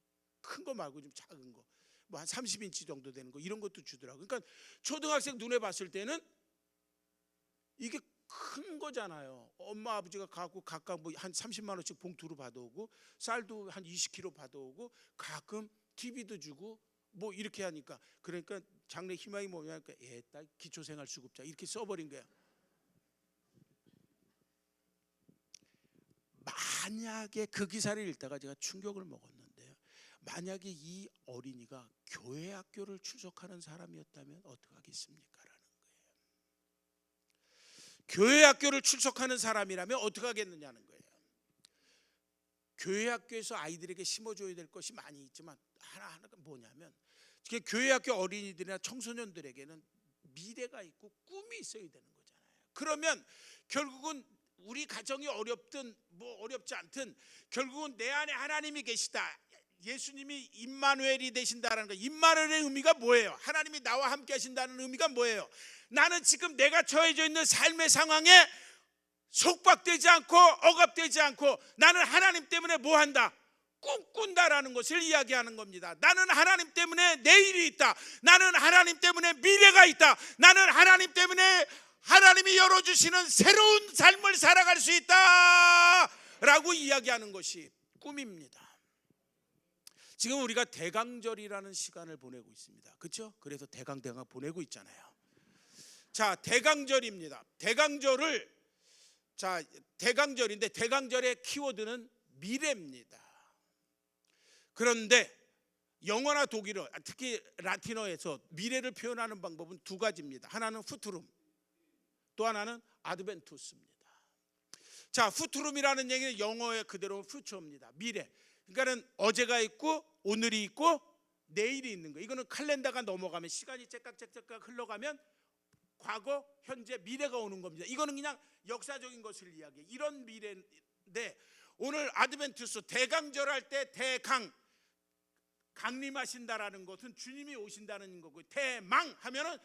A: 큰 거 말고 좀 작은 거, 뭐 한 30인치 정도 되는 거, 이런 것도 주더라고요. 그러니까 초등학생 눈에 봤을 때는 이게 큰 거잖아요. 엄마 아버지가 갖고 각각 뭐 한 30만 원씩 봉투로 받아오고, 쌀도 한 20kg 받아오고, 가끔 TV도 주고 뭐 이렇게 하니까, 그러니까 장래 희망이 뭐냐니까 딸 기초생활수급자 이렇게 써버린 거야. 만약에 그 기사를 읽다가 제가 충격을 먹었는데요, 만약에 이 어린이가 교회 학교를 출석하는 사람이었다면 어떡하겠습니까? 라는 거예요. 교회 학교를 출석하는 사람이라면 어떻게 하겠느냐는 거예요. 교회 학교에서 아이들에게 심어줘야 될 것이 많이 있지만 하나가 뭐냐면, 교회 학교 어린이들이나 청소년들에게는 미래가 있고 꿈이 있어야 되는 거잖아요. 그러면 결국은 우리 가정이 어렵든 뭐 어렵지 않든 결국은 내 안에 하나님이 계시다, 예수님이 임마누엘이 되신다는 거. 임마누엘의 의미가 뭐예요? 하나님이 나와 함께 하신다는 의미가 뭐예요? 나는 지금 내가 처해져 있는 삶의 상황에 속박되지 않고 억압되지 않고 나는 하나님 때문에 뭐 한다? 꿈꾼다라는 것을 이야기하는 겁니다. 나는 하나님 때문에 내일이 있다. 나는 하나님 때문에 미래가 있다. 나는 하나님 때문에 하나님이 열어주시는 새로운 삶을 살아갈 수 있다 라고 이야기하는 것이 꿈입니다. 지금 우리가 대강절이라는 시간을 보내고 있습니다. 그렇죠? 그래서 대강 보내고 있잖아요. 자, 대강절입니다. 대강절인데 대강절의 키워드는 미래입니다. 그런데 영어나 독일어, 특히 라틴어에서 미래를 표현하는 방법은 두 가지입니다. 하나는 후투룸, 또 하나는 아드벤투스입니다. 자, 후투룸이라는 얘기는 영어의 그대로 퓨처입니다. 미래. 그러니까는 어제가 있고 오늘이 있고 내일이 있는 거예요. 이거는 칼렌더가 넘어가면, 시간이 째깍째깍 흘러가면 과거, 현재, 미래가 오는 겁니다. 이거는 그냥 역사적인 것을 이야기해요. 이런 미래인데, 오늘 아드벤투스 대강절할 때 강림하신다라는 것은 주님이 오신다는 거고, 대망 하면은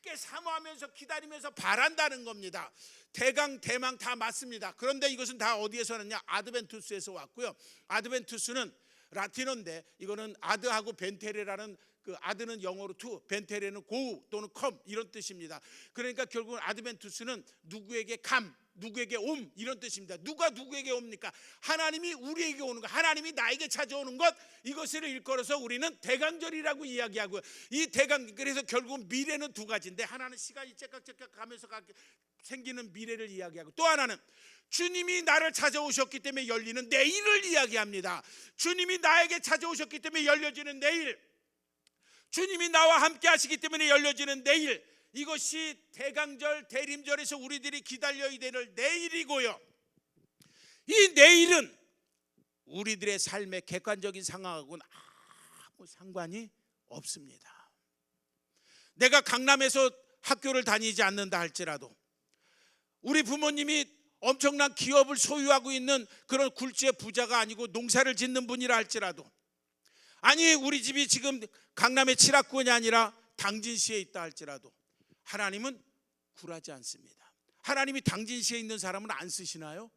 A: 크게 사모하면서 기다리면서 바란다는 겁니다. 대강, 대망 다 맞습니다. 그런데 이것은 다 어디에서 왔냐? 아드벤투스에서 왔고요. 아드벤투스는 라틴어인데 이거는 아드하고 벤테레라는, 그 아드는 영어로 to, 벤테레는 go 또는 come 이런 뜻입니다. 그러니까 결국은 아드벤투스는 누구에게 감, 누구에게 옴 이런 뜻입니다. 누가 누구에게 옵니까? 하나님이 우리에게 오는 것, 하나님이 나에게 찾아오는 것, 이것을 일컬어서 우리는 대강절이라고 이야기하고요. 이 대강, 그래서 결국은 미래는 두 가지인데, 하나는 시간이 째깍째깍 가면서 생기는 미래를 이야기하고, 또 하나는 주님이 나를 찾아오셨기 때문에 열리는 내일을 이야기합니다. 주님이 나에게 찾아오셨기 때문에 열려지는 내일, 주님이 나와 함께 하시기 때문에 열려지는 내일, 이것이 대강절, 대림절에서 우리들이 기다려야 될 내일이고요. 이 내일은 우리들의 삶의 객관적인 상황하고는 아무 상관이 없습니다. 내가 강남에서 학교를 다니지 않는다 할지라도, 우리 부모님이 엄청난 기업을 소유하고 있는 그런 굴지의 부자가 아니고 농사를 짓는 분이라 할지라도, 아니 우리 집이 지금 강남의 칠학군이 아니라 당진시에 있다 할지라도, 하나님은 굴하지 않습니다. 하나님이 당진시에 있는 사람은 안 쓰시나요?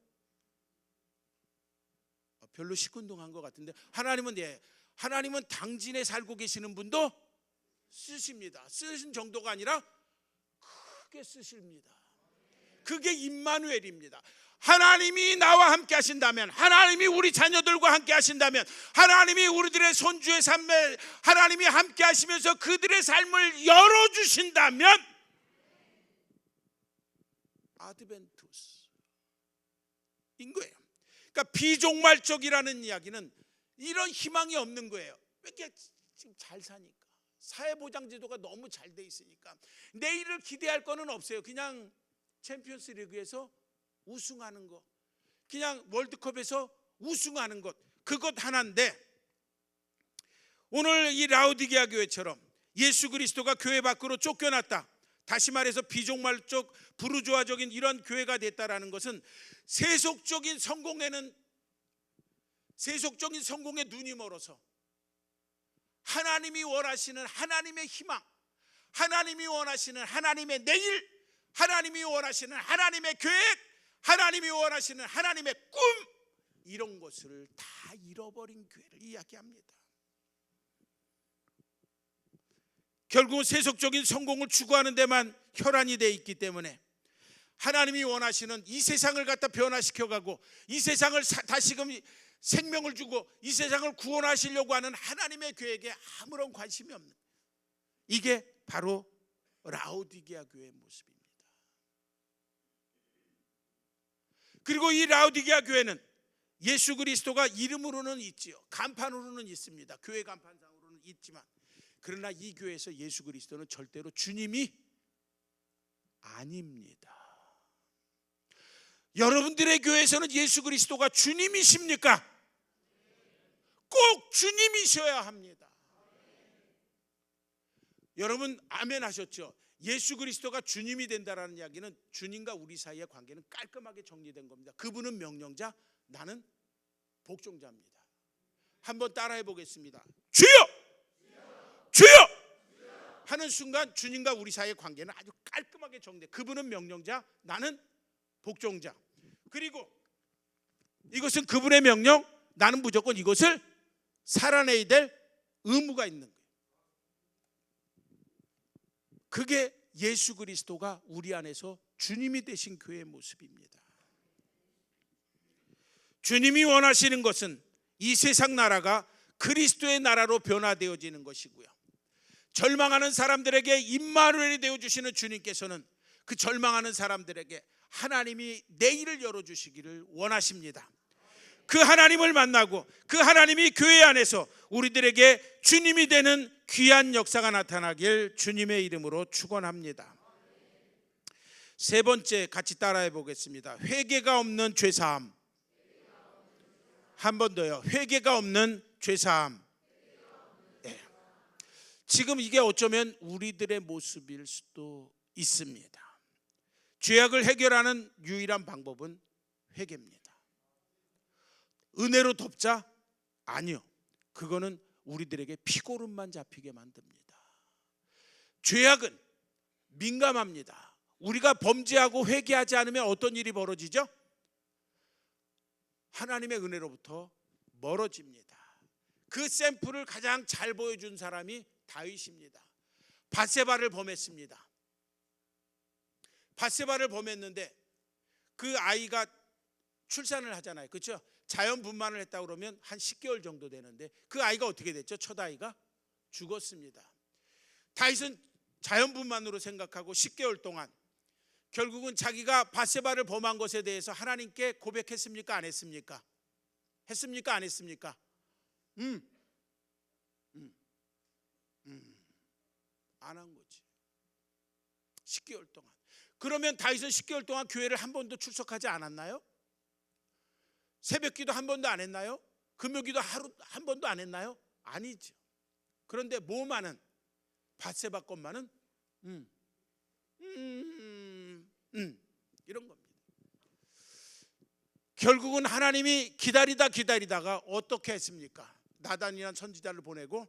A: 별로 시큰둥한 것 같은데, 하나님은 당진에 살고 계시는 분도 쓰십니다. 쓰신 정도가 아니라 크게 쓰십니다. 그게 임마누엘입니다. 하나님이 나와 함께 하신다면, 하나님이 우리 자녀들과 함께 하신다면, 하나님이 우리들의 손주의 삶에 하나님이 함께 하시면서 그들의 삶을 열어주신다면, 아드벤투스인 거예요. 그러니까 비종말적이라는 이야기는 이런 희망이 없는 거예요. 왜 이렇게 지금 잘 사니까, 사회보장제도가 너무 잘 돼 있으니까 내일을 기대할 거는 없어요. 그냥 챔피언스 리그에서 우승하는 것, 그냥 월드컵에서 우승하는 것, 그것 하나인데, 오늘 이 라우디게아 교회처럼 예수 그리스도가 교회 밖으로 쫓겨났다, 다시 말해서 비종말적 부르주아적인 이런 교회가 됐다라는 것은 세속적인 성공에 눈이 멀어서 하나님이 원하시는 하나님의 희망, 하나님이 원하시는 하나님의 내일, 하나님이 원하시는 하나님의 계획, 하나님이 원하시는 하나님의 꿈, 이런 것을 다 잃어버린 교회를 이야기합니다. 결국은 세속적인 성공을 추구하는 데만 혈안이 돼 있기 때문에 하나님이 원하시는 이 세상을 갖다 변화시켜가고 이 세상을 다시금 생명을 주고 이 세상을 구원하시려고 하는 하나님의 계획에 아무런 관심이 없는, 이게 바로 라오디게아 교회의 모습입니다. 그리고 이 라오디게아 교회는 예수 그리스도가 이름으로는 있지요, 간판으로는 있습니다. 교회 간판상으로는 있지만, 그러나 이 교회에서 예수 그리스도는 절대로 주님이 아닙니다. 여러분들의 교회에서는 예수 그리스도가 주님이십니까? 꼭 주님이셔야 합니다. 여러분 아멘 하셨죠? 예수 그리스도가 주님이 된다라는 이야기는 주님과 우리 사이의 관계는 깔끔하게 정리된 겁니다. 그분은 명령자, 나는 복종자입니다. 한번 따라해 보겠습니다. 주여! 주여! 하는 순간 주님과 우리 사이의 관계는 아주 깔끔하게 정리돼. 그분은 명령자, 나는 복종자. 그리고 이것은 그분의 명령, 나는 무조건 이것을 살아내야 될 의무가 있는 거예요. 그게 예수 그리스도가 우리 안에서 주님이 되신 교회의 모습입니다. 주님이 원하시는 것은 이 세상 나라가 그리스도의 나라로 변화되어지는 것이고요, 절망하는 사람들에게 임마누엘이 되어주시는 주님께서는 그 절망하는 사람들에게 하나님이 내일을 열어주시기를 원하십니다. 그 하나님을 만나고 그 하나님이 교회 안에서 우리들에게 주님이 되는 귀한 역사가 나타나길 주님의 이름으로 축원합니다. 세 번째 같이 따라해 보겠습니다. 회개가 없는 죄사함. 한 번 더요. 회개가 없는 죄사함. 네. 지금 이게 어쩌면 우리들의 모습일 수도 있습니다. 죄악을 해결하는 유일한 방법은 회개입니다. 은혜로 덮자? 아니요. 그거는 우리들에게 피고름만 잡히게 만듭니다. 죄악은 민감합니다. 우리가 범죄하고 회개하지 않으면 어떤 일이 벌어지죠? 하나님의 은혜로부터 멀어집니다. 그 샘플을 가장 잘 보여준 사람이 다윗입니다. 밧세바를 범했습니다. 밧세바를 범했는데 그 아이가 출산을 하잖아요. 그렇죠? 자연분만을 했다 그러면 한 10개월 정도 되는데 그 아이가 어떻게 됐죠? 첫 아이가 죽었습니다. 다윗은 자연분만으로 생각하고 10개월 동안 결국은 자기가 밧세바를 범한 것에 대해서 하나님께 고백했습니까? 안 했습니까? 했습니까? 안 했습니까? 안 한 거지. 10개월 동안. 그러면 다윗은 10개월 동안 교회를 한 번도 출석하지 않았나요? 새벽기도 한 번도 안 했나요? 금요기도 하루 한 번도 안 했나요? 아니죠. 그런데 뭐만은 밧세바 것만은 이런 겁니다. 결국은 하나님이 기다리다가 어떻게 했습니까? 나단이라는 선지자를 보내고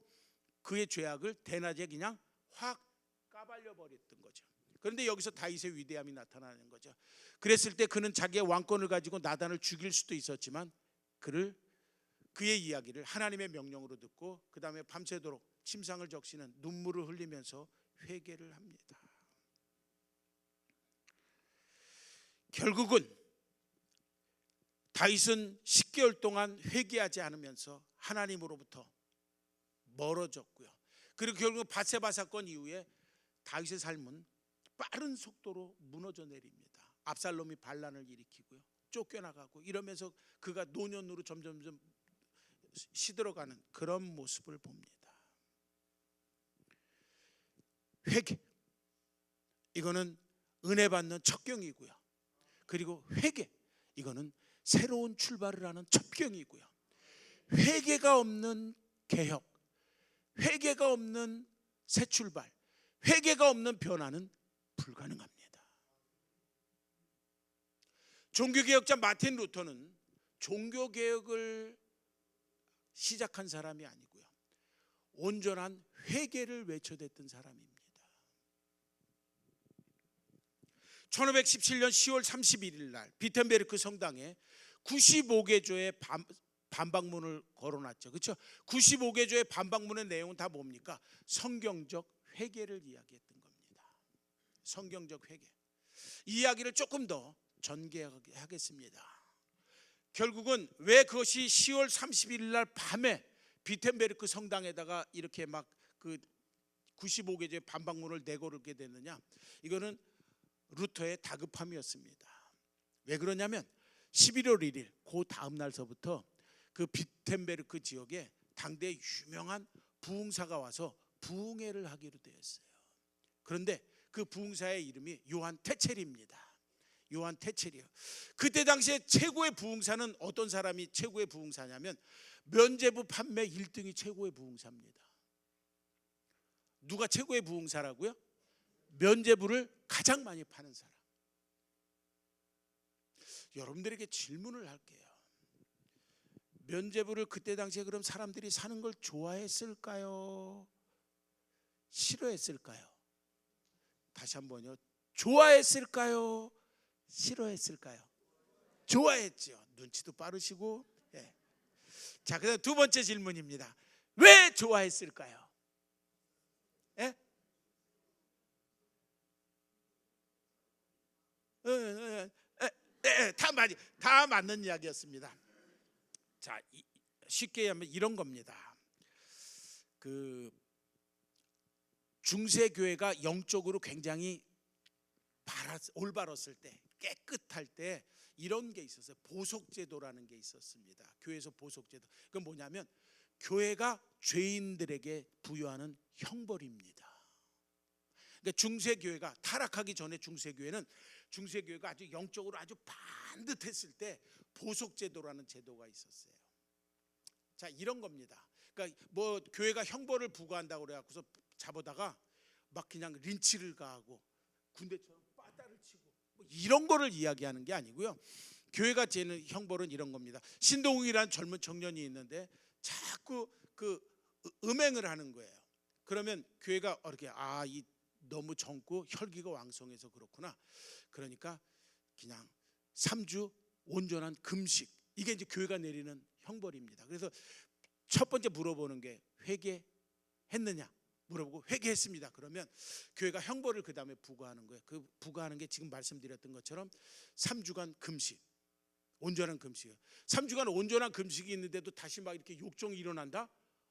A: 그의 죄악을 대낮에 그냥 확 까발려 버렸던 거죠. 그런데 여기서 다윗의 위대함이 나타나는 거죠. 그랬을 때 그는 자기의 왕권을 가지고 나단을 죽일 수도 있었지만 그의 이야기를 하나님의 명령으로 듣고 그 다음에 밤새도록 침상을 적시는 눈물을 흘리면서 회개를 합니다. 결국은 다윗은 10개월 동안 회개하지 않으면서 하나님으로부터 멀어졌고요. 그리고 결국 밧세바 사건 이후에 다윗의 삶은 빠른 속도로 무너져 내립니다. 압살롬이 반란을 일으키고요, 쫓겨나가고 이러면서 그가 노년으로 점점 시들어가는 그런 모습을 봅니다. 회개, 이거는 은혜 받는 첩경이고요. 그리고 회개, 이거는 새로운 출발을 하는 첩경이고요. 회개가 없는 개혁, 회개가 없는 새 출발, 회개가 없는 변화는 불가능합니다. 종교개혁자 마틴 루터는 종교개혁을 시작한 사람이 아니고요, 온전한 회개를 외쳐댔던 사람입니다. 1517년 10월 31일 날 비텐베르크 성당에 95개조의 반박문을 걸어놨죠. 그렇죠? 95개조의 반박문의 내용은 다 뭡니까? 성경적 회개를 이야기했던 겁니다. 성경적 회개. 이 이야기를 조금 더 전개하겠습니다. 결국은 왜 그것이 10월 31일 날 밤에 비텐베르크 성당에다가 이렇게 막 그 95개조의 반박문을 내걸게 됐느냐? 이거는 루터의 다급함이었습니다. 왜 그러냐면 11월 1일 그 다음 날서부터 그 비텐베르크 지역에 당대 유명한 부흥사가 와서 부흥회를 하기로 되었어요. 그런데 그 부흥사의 이름이 요한 테첼입니다. 요한 테첼이요. 그때 당시에 최고의 부흥사는 어떤 사람이 최고의 부흥사냐면 면죄부 판매 1등이 최고의 부흥사입니다. 누가 최고의 부흥사라고요? 면죄부를 가장 많이 파는 사람. 여러분들에게 질문을 할게요. 면죄부를 그때 당시에 그럼 사람들이 사는 걸 좋아했을까요? 싫어했을까요? 다시 한번요. 좋아했을까요? 싫어했을까요? 좋아했죠. 눈치도 빠르시고. 예. 자, 그다음 두 번째 질문입니다. 왜 좋아했을까요? 예? 다 맞는 이야기였습니다. 자, 쉽게 하면 이런 겁니다. 그 중세 교회가 영적으로 굉장히 올바랐을 때, 깨끗할 때 이런 게 있었어요. 보속제도라는 게 있었습니다. 교회에서 보속제도. 그건 뭐냐면 교회가 죄인들에게 부여하는 형벌입니다. 그러니까 중세교회가 타락하기 전에 중세교회가 아주 영적으로 아주 반듯했을 때 보속제도라는 제도가 있었어요. 자, 이런 겁니다. 그러니까 뭐 교회가 형벌을 부과한다고 그래갖고서 잡아다가 막 그냥 린치를 가하고 군대처럼 빠따를 치고 뭐 이런 거를 이야기하는 게 아니고요. 교회가 재는 형벌은 이런 겁니다. 신동욱이라는 젊은 청년이 있는데 자꾸 그 음행을 하는 거예요. 그러면 교회가 이렇게 이 너무 젊고 혈기가 왕성해서 그렇구나. 그러니까 그냥 3주 온전한 금식. 이게 이제 교회가 내리는 형벌입니다. 그래서 첫 번째 물어보는 게 회개했느냐 물어보고 회개했습니다. 그러면 교회가 형벌을 그 다음에 부과하는 거예요. 그 부과하는 게 지금 말씀드렸던 것처럼 3주간 금식, 온전한 금식이에요. 3주간 온전한 금식이 있는데도 다시 막 이렇게 욕정이 일어난다?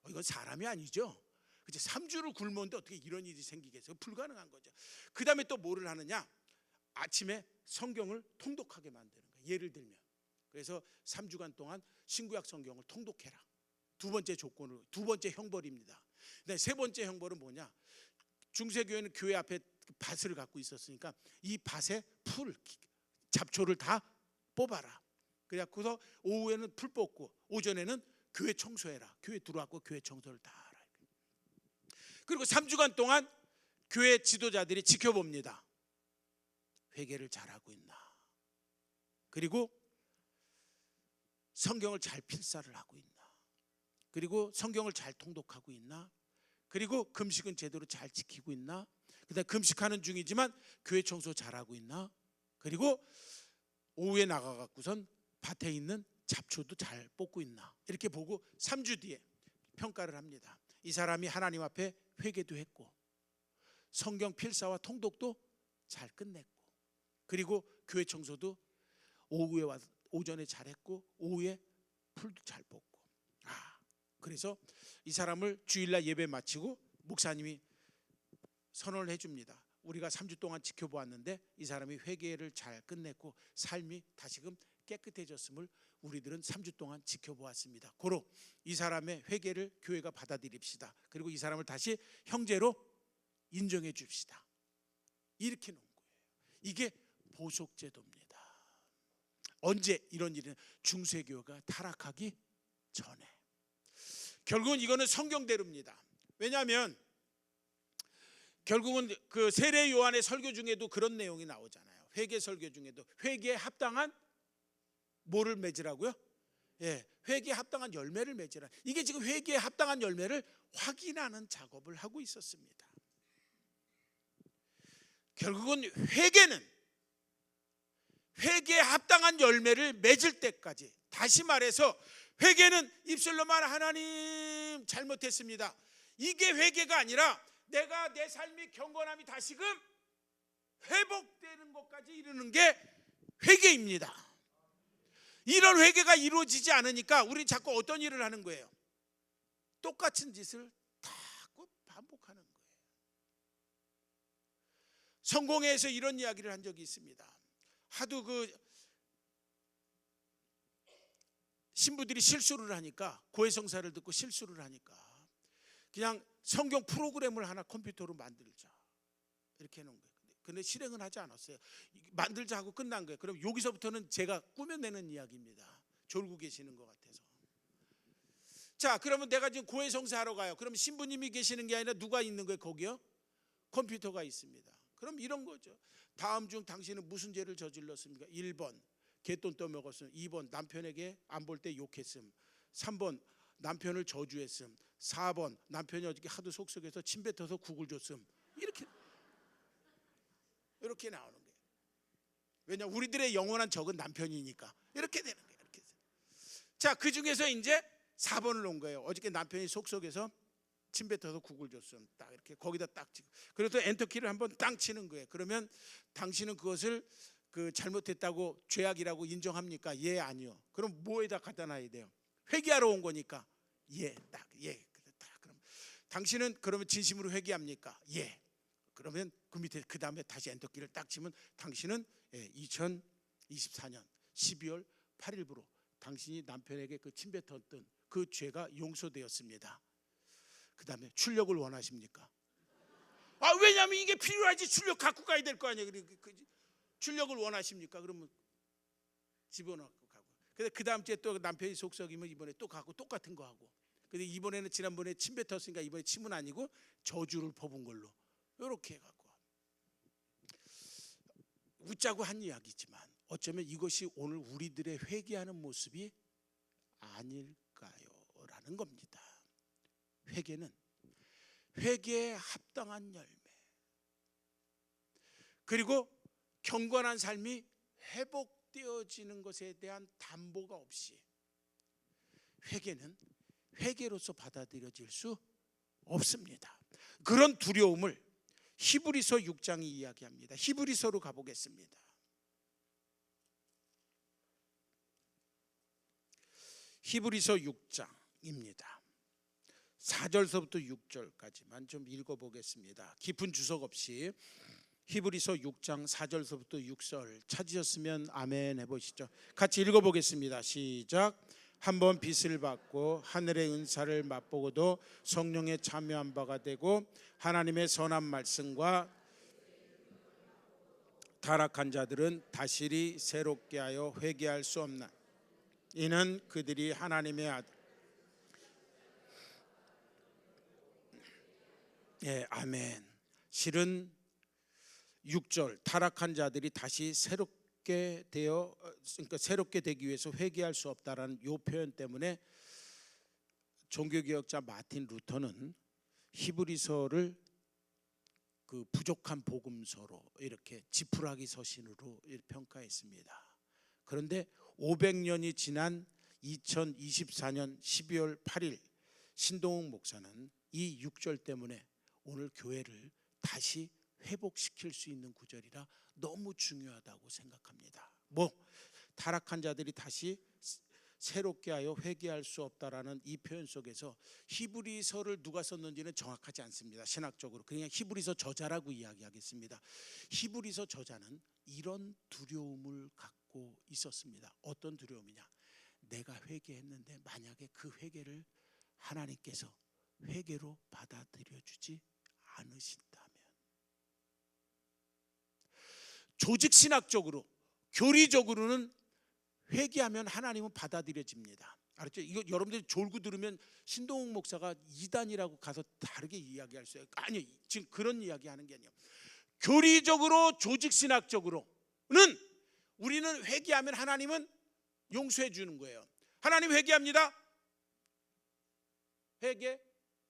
A: 이건 사람이 아니죠. 그치? 3주를 굶었는데 어떻게 이런 일이 생기겠어요? 불가능한 거죠. 그 다음에 또 뭐를 하느냐? 아침에 성경을 통독하게 만드는 거예요. 예를 들면 그래서 3주간 동안 신구약 성경을 통독해라. 두 번째 조건으로, 두 번째 형벌입니다. 근데 세 번째 형벌은 뭐냐? 중세교회는 교회 앞에 밭을 갖고 있었으니까 이 밭에 풀, 잡초를 다 뽑아라. 그래서 오후에는 풀 뽑고 오전에는 교회 청소해라. 교회 들어왔고 교회 청소를 다 하라. 그리고 3주간 동안 교회 지도자들이 지켜봅니다. 회개를 잘하고 있나? 그리고 성경을 잘 필사를 하고 있나? 그리고 성경을 잘 통독하고 있나? 그리고 금식은 제대로 잘 지키고 있나? 그다음 금식하는 중이지만 교회 청소 잘하고 있나? 그리고 오후에 나가갖고선 밭에 있는 잡초도 잘 뽑고 있나? 이렇게 보고 3주 뒤에 평가를 합니다. 이 사람이 하나님 앞에 회개도 했고 성경 필사와 통독도 잘 끝냈고 그리고 교회 청소도 오후에 와서 오전에 잘했고 오후에 풀도 잘 뽑고 그래서 이 사람을 주일날 예배 마치고 목사님이 선언을 해줍니다. 우리가 3주 동안 지켜보았는데 이 사람이 회개를 잘 끝냈고 삶이 다시금 깨끗해졌음을 우리들은 3주 동안 지켜보았습니다. 고로 이 사람의 회개를 교회가 받아들입시다. 그리고 이 사람을 다시 형제로 인정해 줍시다. 이렇게 놓은 거예요. 이게 보속제도입니다. 언제 이런 일은 중세교회가 타락하기 전에. 결국은 이거는 성경대로입니다. 왜냐하면 결국은 그 세례 요한의 설교 중에도 그런 내용이 나오잖아요. 회개 설교 중에도 회개에 합당한 뭐를 맺으라고요? 예, 회개에 합당한 열매를 맺으라. 이게 지금 회개에 합당한 열매를 확인하는 작업을 하고 있었습니다. 결국은 회개는 회개에 합당한 열매를 맺을 때까지, 다시 말해서 회개는 입술로만 하나님 잘못했습니다, 이게 회개가 아니라 내가 내 삶의 경건함이 다시금 회복되는 것까지 이르는 게 회개입니다. 이런 회개가 이루어지지 않으니까 우리는 자꾸 어떤 일을 하는 거예요? 똑같은 짓을 자꾸 반복하는 거예요. 성공회에서 이런 이야기를 한 적이 있습니다. 하도 신부들이 실수를 하니까, 고해성사를 듣고 실수를 하니까 그냥 성경 프로그램을 하나 컴퓨터로 만들자 이렇게 해놓은 거예요. 근데 실행은 하지 않았어요. 만들자 하고 끝난 거예요. 그럼 여기서부터는 제가 꾸며내는 이야기입니다. 졸고 계시는 것 같아서. 자, 그러면 내가 지금 고해성사 하러 가요. 그럼 신부님이 계시는 게 아니라 누가 있는 거예요? 거기요? 컴퓨터가 있습니다. 그럼 이런 거죠. 다음 중 당신은 무슨 죄를 저질렀습니까? 1번 갯돈 떠먹었음, 2번 남편에게 안 볼 때 욕했음, 3번 남편을 저주했음, 4번 남편이 어저께 하도 속썩여서 침 뱉어서 국을 줬음. 이렇게 나오는 거예요. 왜냐, 우리들의 영원한 적은 남편이니까 이렇게 되는 거예요. 이렇게. 자, 그 중에서 이제 4번을 놓은 거예요. 어저께 남편이 속썩여서 침 뱉어서 국을 줬음. 딱 이렇게 거기다 딱 치고, 그래서 엔터키를 한번 땅 치는 거예요. 그러면 당신은 그것을 잘못했다고 죄악이라고 인정합니까? 예, 아니요. 그럼 뭐에다 갖다 놔야 돼요? 회개하러 온 거니까 예, 딱 예. 그럼 당신은 그러면 진심으로 회개합니까? 예. 그러면 그 밑에 그 다음에 다시 엔터키를 딱 치면 당신은 2024년 12월 8일부로 당신이 남편에게 침 뱉었던 그 죄가 용서되었습니다. 그 다음에 출력을 원하십니까? 왜냐하면 이게 필요하지. 출력 갖고 가야 될 거 아니에요. 출력을 원하십니까? 그러면 집어넣고 가고. 근데 그 다음 주에 또 남편이 속썩이면 이번에 또 가고 똑같은 거 하고. 근데 이번에는 지난번에 침 뱉었으니까 이번에 침은 아니고 저주를 퍼본 걸로 이렇게 해갖고 웃자고 한 이야기지만 어쩌면 이것이 오늘 우리들의 회개하는 모습이 아닐까요? 라는 겁니다. 회개는 회개에 합당한 열매, 그리고 경건한 삶이 회복되어지는 것에 대한 담보가 없이 회개는 회개로서 받아들여질 수 없습니다. 그런 두려움을 히브리서 6장이 이야기합니다. 히브리서로 가보겠습니다. 히브리서 6장입니다. 4절서부터 6절까지만 좀 읽어보겠습니다. 깊은 주석 없이 히브리서 6장 4절서부터 6절 찾으셨으면 아멘 해보시죠. 같이 읽어보겠습니다. 시작. 한번 빚을 받고 하늘의 은사를 맛보고도 성령에 참여한 바가 되고 하나님의 선한 말씀과 타락한 자들은 다시리 새롭게 하여 회개할 수 없나. 이는 그들이 하나님의 아들. 예, 아멘. 실은 6절 타락한 자들이 다시 새롭게 되기 위해서 회개할 수 없다라는 이 표현 때문에 종교개혁자 마틴 루터는 히브리서를 부족한 복음서로 이렇게 지푸라기 서신으로 평가했습니다. 그런데 500년이 지난 2024년 12월 8일 신동욱 목사는 이 6절 때문에 오늘 교회를 다시 회복시킬 수 있는 구절이라 너무 중요하다고 생각합니다. 타락한 자들이 다시 새롭게 하여 회개할 수 없다라는 이 표현 속에서 히브리서를 누가 썼는지는 정확하지 않습니다. 신학적으로 그냥 히브리서 저자라고 이야기하겠습니다. 히브리서 저자는 이런 두려움을 갖고 있었습니다. 어떤 두려움이냐? 내가 회개했는데 만약에 그 회개를 하나님께서 회개로 받아들여 주지 않으신다면, 조직신학적으로 교리적으로는 회개하면 하나님은 받아들여집니다. 알았죠? 이거 여러분들이 졸고 들으면 신동욱 목사가 이단이라고 가서 다르게 이야기할 수 있어요. 아니요, 지금 그런 이야기하는 게 아니에요. 교리적으로 조직신학적으로는 우리는 회개하면 하나님은 용서해 주는 거예요. 하나님 회개합니다. 회개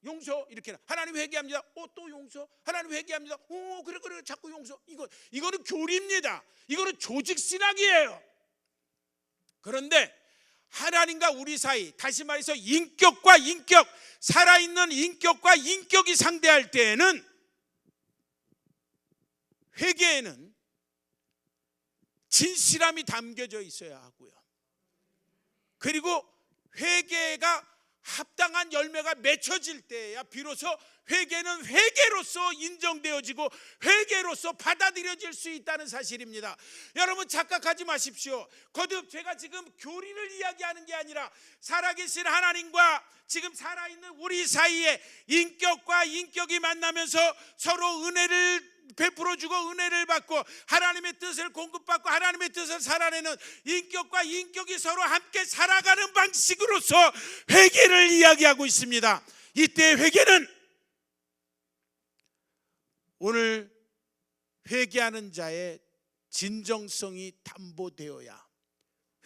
A: 용서 이렇게 하나님 회개합니다. 또 용서. 하나님 회개합니다. 그래 자꾸 용서. 이거는 교리입니다. 이거는 조직 신학이에요. 그런데 하나님과 우리 사이, 다시 말해서 인격과 인격, 살아있는 인격과 인격이 상대할 때에는 회개에는 진실함이 담겨져 있어야 하고요. 그리고 회개가 합당한 열매가 맺혀질 때야 비로소 회개는 회개로서 인정되어지고 회개로서 받아들여질 수 있다는 사실입니다. 여러분 착각하지 마십시오. 거듭 제가 지금 교리를 이야기하는 게 아니라 살아계신 하나님과 지금 살아있는 우리 사이에 인격과 인격이 만나면서 서로 은혜를 베풀어주고 은혜를 받고 하나님의 뜻을 공급받고 하나님의 뜻을 살아내는 인격과 인격이 서로 함께 살아가는 방식으로서 회개를 이야기하고 있습니다. 이때 회개는 오늘 회개하는 자의 진정성이 담보되어야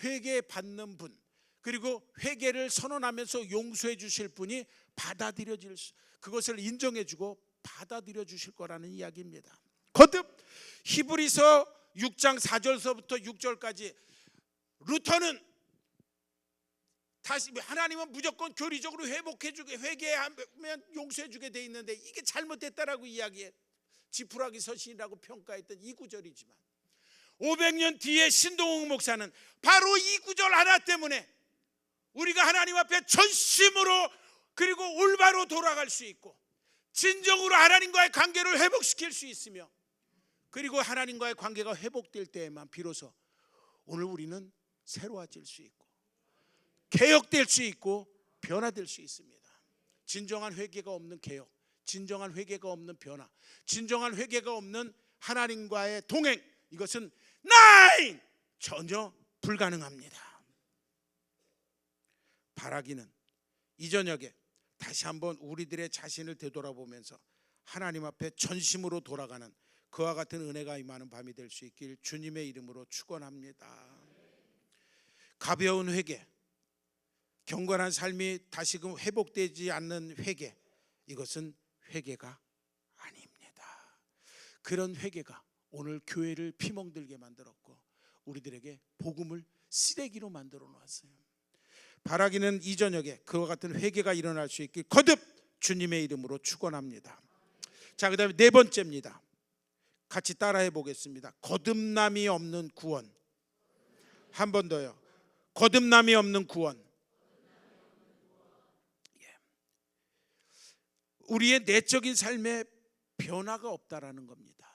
A: 회개받는 분, 그리고 회개를 선언하면서 용서해 주실 분이 받아들여질 수, 그것을 인정해 주고 받아들여 주실 거라는 이야기입니다. 거듭 히브리서 6장 4절서부터 6절까지 루터는 다시 하나님은 무조건 교리적으로 회복해 주게, 회개하면 용서해 주게 돼 있는데 이게 잘못됐다라고 이야기해 지푸라기 서신이라고 평가했던 이 구절이지만 500년 뒤에 신동욱 목사는 바로 이 구절 하나 때문에 우리가 하나님 앞에 전심으로 그리고 올바로 돌아갈 수 있고 진정으로 하나님과의 관계를 회복시킬 수 있으며, 그리고 하나님과의 관계가 회복될 때에만 비로소 오늘 우리는 새로워질 수 있고 개혁될 수 있고 변화될 수 있습니다. 진정한 회개가 없는 개혁, 진정한 회개가 없는 변화, 진정한 회개가 없는 하나님과의 동행, 이것은 전혀 불가능합니다. 바라기는 이 저녁에 다시 한번 우리들의 자신을 되돌아보면서 하나님 앞에 전심으로 돌아가는 그와 같은 은혜가 임하는 밤이 될 수 있길 주님의 이름으로 축원합니다. 가벼운 회개, 경건한 삶이 다시금 회복되지 않는 회개, 이것은 회개가 아닙니다. 그런 회개가 오늘 교회를 피멍들게 만들었고 우리들에게 복음을 쓰레기로 만들어 놓았어요. 바라기는 이 저녁에 그와 같은 회개가 일어날 수 있길 거듭 주님의 이름으로 축원합니다. 자, 그다음에 네 번째입니다. 같이 따라해 보겠습니다. 거듭남이 없는 구원. 한 번 더요. 거듭남이 없는 구원. 우리의 내적인 삶에 변화가 없다라는 겁니다.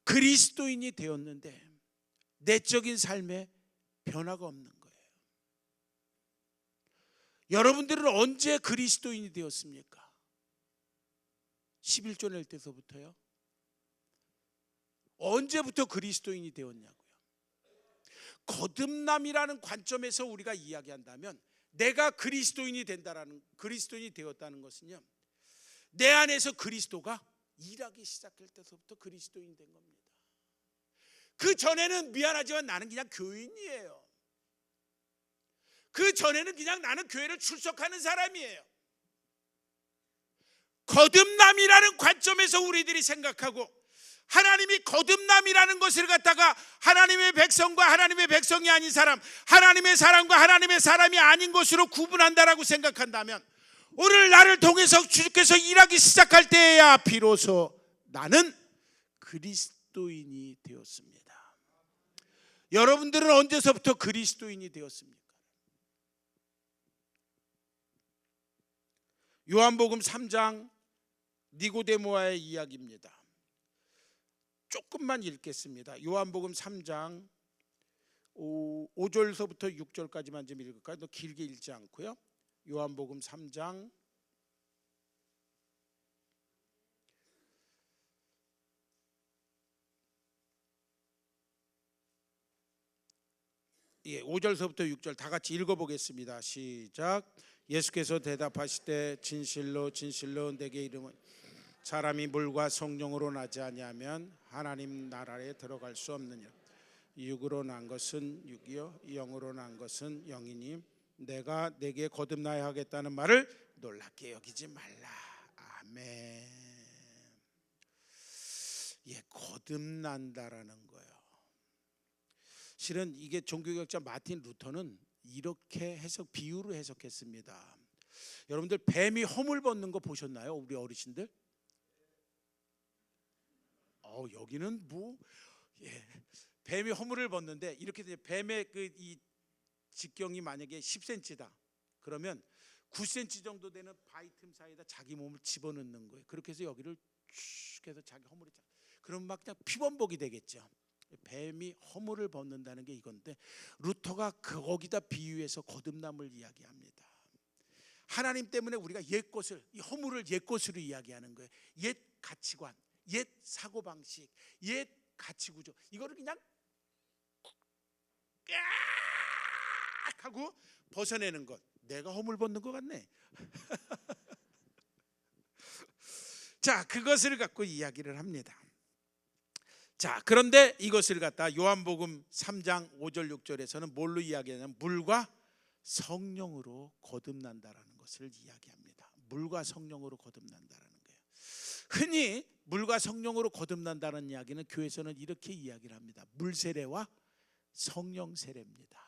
A: 그리스도인이 되었는데 내적인 삶에 변화가 없는 거예요. 여러분들은 언제 그리스도인이 되었습니까? 11조 낼 때서부터요? 언제부터 그리스도인이 되었냐고요? 거듭남이라는 관점에서 우리가 이야기한다면 내가 그리스도인이 되었다는 것은요, 내 안에서 그리스도가 일하기 시작할 때서부터 그리스도인이 된 겁니다. 그 전에는 미안하지만 나는 그냥 교인이에요. 그 전에는 그냥 나는 교회를 출석하는 사람이에요. 거듭남이라는 관점에서 우리들이 생각하고 하나님이 거듭남이라는 것을 갖다가 하나님의 백성과 하나님의 백성이 아닌 사람, 하나님의 사람과 하나님의 사람이 아닌 것으로 구분한다라고 생각한다면 오늘 나를 통해서 주께서 일하기 시작할 때에야 비로소 나는 그리스도인이 되었습니다. 여러분들은 언제서부터 그리스도인이 되었습니까? 요한복음 3장 니고데모와의 이야기입니다. 조금만 읽겠습니다. 요한복음 3장 5절서부터 6절까지만 좀 읽을까요? 너 길게 읽지 않고요. 요한복음 3장 5절서부터 6절 다 같이 읽어보겠습니다. 시작. 예수께서 대답하시되 진실로 진실로 내게 이르노니 사람이 물과 성령으로 나지 아니하면 하나님 나라에 들어갈 수 없느니라. 육으로 난 것은 육이요 영으로 난 것은 영이니 내가 내게 거듭나야 하겠다는 말을 놀랍게 여기지 말라. 아멘. 예, 거듭난다라는 거예요. 실은 이게 종교개혁자 마틴 루터는 이렇게 비유로 해석했습니다. 여러분들 뱀이 허물 벗는 거 보셨나요? 우리 어르신들? 여기는 뱀이 허물을 벗는데 이렇게 뱀의 이 직경이 만약에 10cm다. 그러면 9cm 정도 되는 바위 틈 사이에다 자기 몸을 집어넣는 거예요. 그렇게 해서 여기를 쭉 해서 자기 허물을 그럼 막 그냥 피범벅이 되겠죠. 뱀이 허물을 벗는다는 게 이건데 루터가 거기다 비유해서 거듭남을 이야기합니다. 하나님 때문에 우리가 옛것을, 이 허물을 옛것으로 이야기하는 거예요. 옛 가치관, 옛 사고방식, 옛 가치구조, 이거를 그냥 깍 하고 벗어내는 것. 내가 허물 벗는 것 같네. 자, 그것을 갖고 이야기를 합니다. 자, 그런데 이것을 갖다 요한복음 3장 5절 6절에서는 뭘로 이야기하냐면 물과 성령으로 거듭난다라는 것을 이야기합니다. 물과 성령으로 거듭난다라는 거예요. 흔히 물과 성령으로 거듭난다는 이야기는 교회에서는 이렇게 이야기를 합니다. 물 세례와 성령 세례입니다.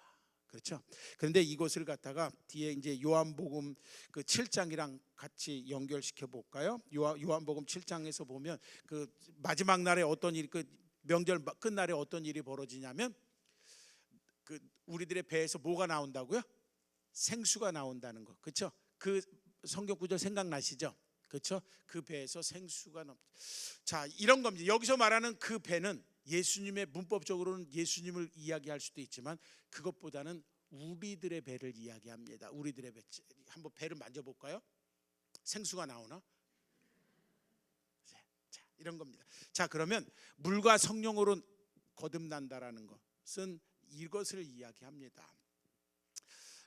A: 그렇죠? 그런데 이것을 갖다가 뒤에 이제 요한복음 그 7장이랑 같이 연결시켜 볼까요? 요한복음 7장에서 보면 그 마지막 날에 어떤 일이, 그 명절 끝날에 어떤 일이 벌어지냐면 그 우리들의 배에서 뭐가 나온다고요? 생수가 나온다는 거. 그렇죠? 그 성경 구절 생각나시죠? 그렇죠? 그 배에서 생수가 자, 이런 겁니다. 여기서 말하는 그 배는 예수님의, 문법적으로는 예수님을 이야기할 수도 있지만 그것보다는 우리들의 배를 이야기합니다. 우리들의 배. 한번 배를 만져볼까요? 생수가 나오나? 자, 이런 겁니다. 자, 그러면 물과 성령으로 거듭난다라는 것은 이것을 이야기합니다.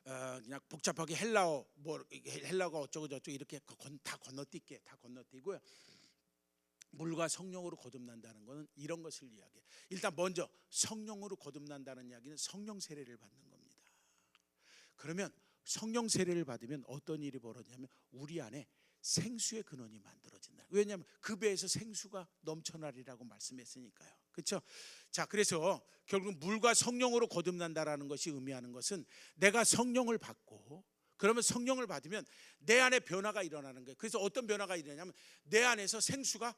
A: 그냥 복잡하게 헬라어가 어쩌고 저쩌고 이렇게 다 건너뛰고요. 물과 성령으로 거듭난다는 것은 이런 것을 이야기해요. 일단 먼저 성령으로 거듭난다는 이야기는 성령 세례를 받는 겁니다. 그러면 성령 세례를 받으면 어떤 일이 벌어지냐면 우리 안에 생수의 근원이 만들어진다. 왜냐하면 그 배에서 생수가 넘쳐나리라고 말씀했으니까요. 그렇죠? 자, 그래서 결국 물과 성령으로 거듭난다라는 것이 의미하는 것은 내가 성령을 받고, 그러면 성령을 받으면 내 안에 변화가 일어나는 거예요. 그래서 어떤 변화가 일어나냐면 내 안에서 생수가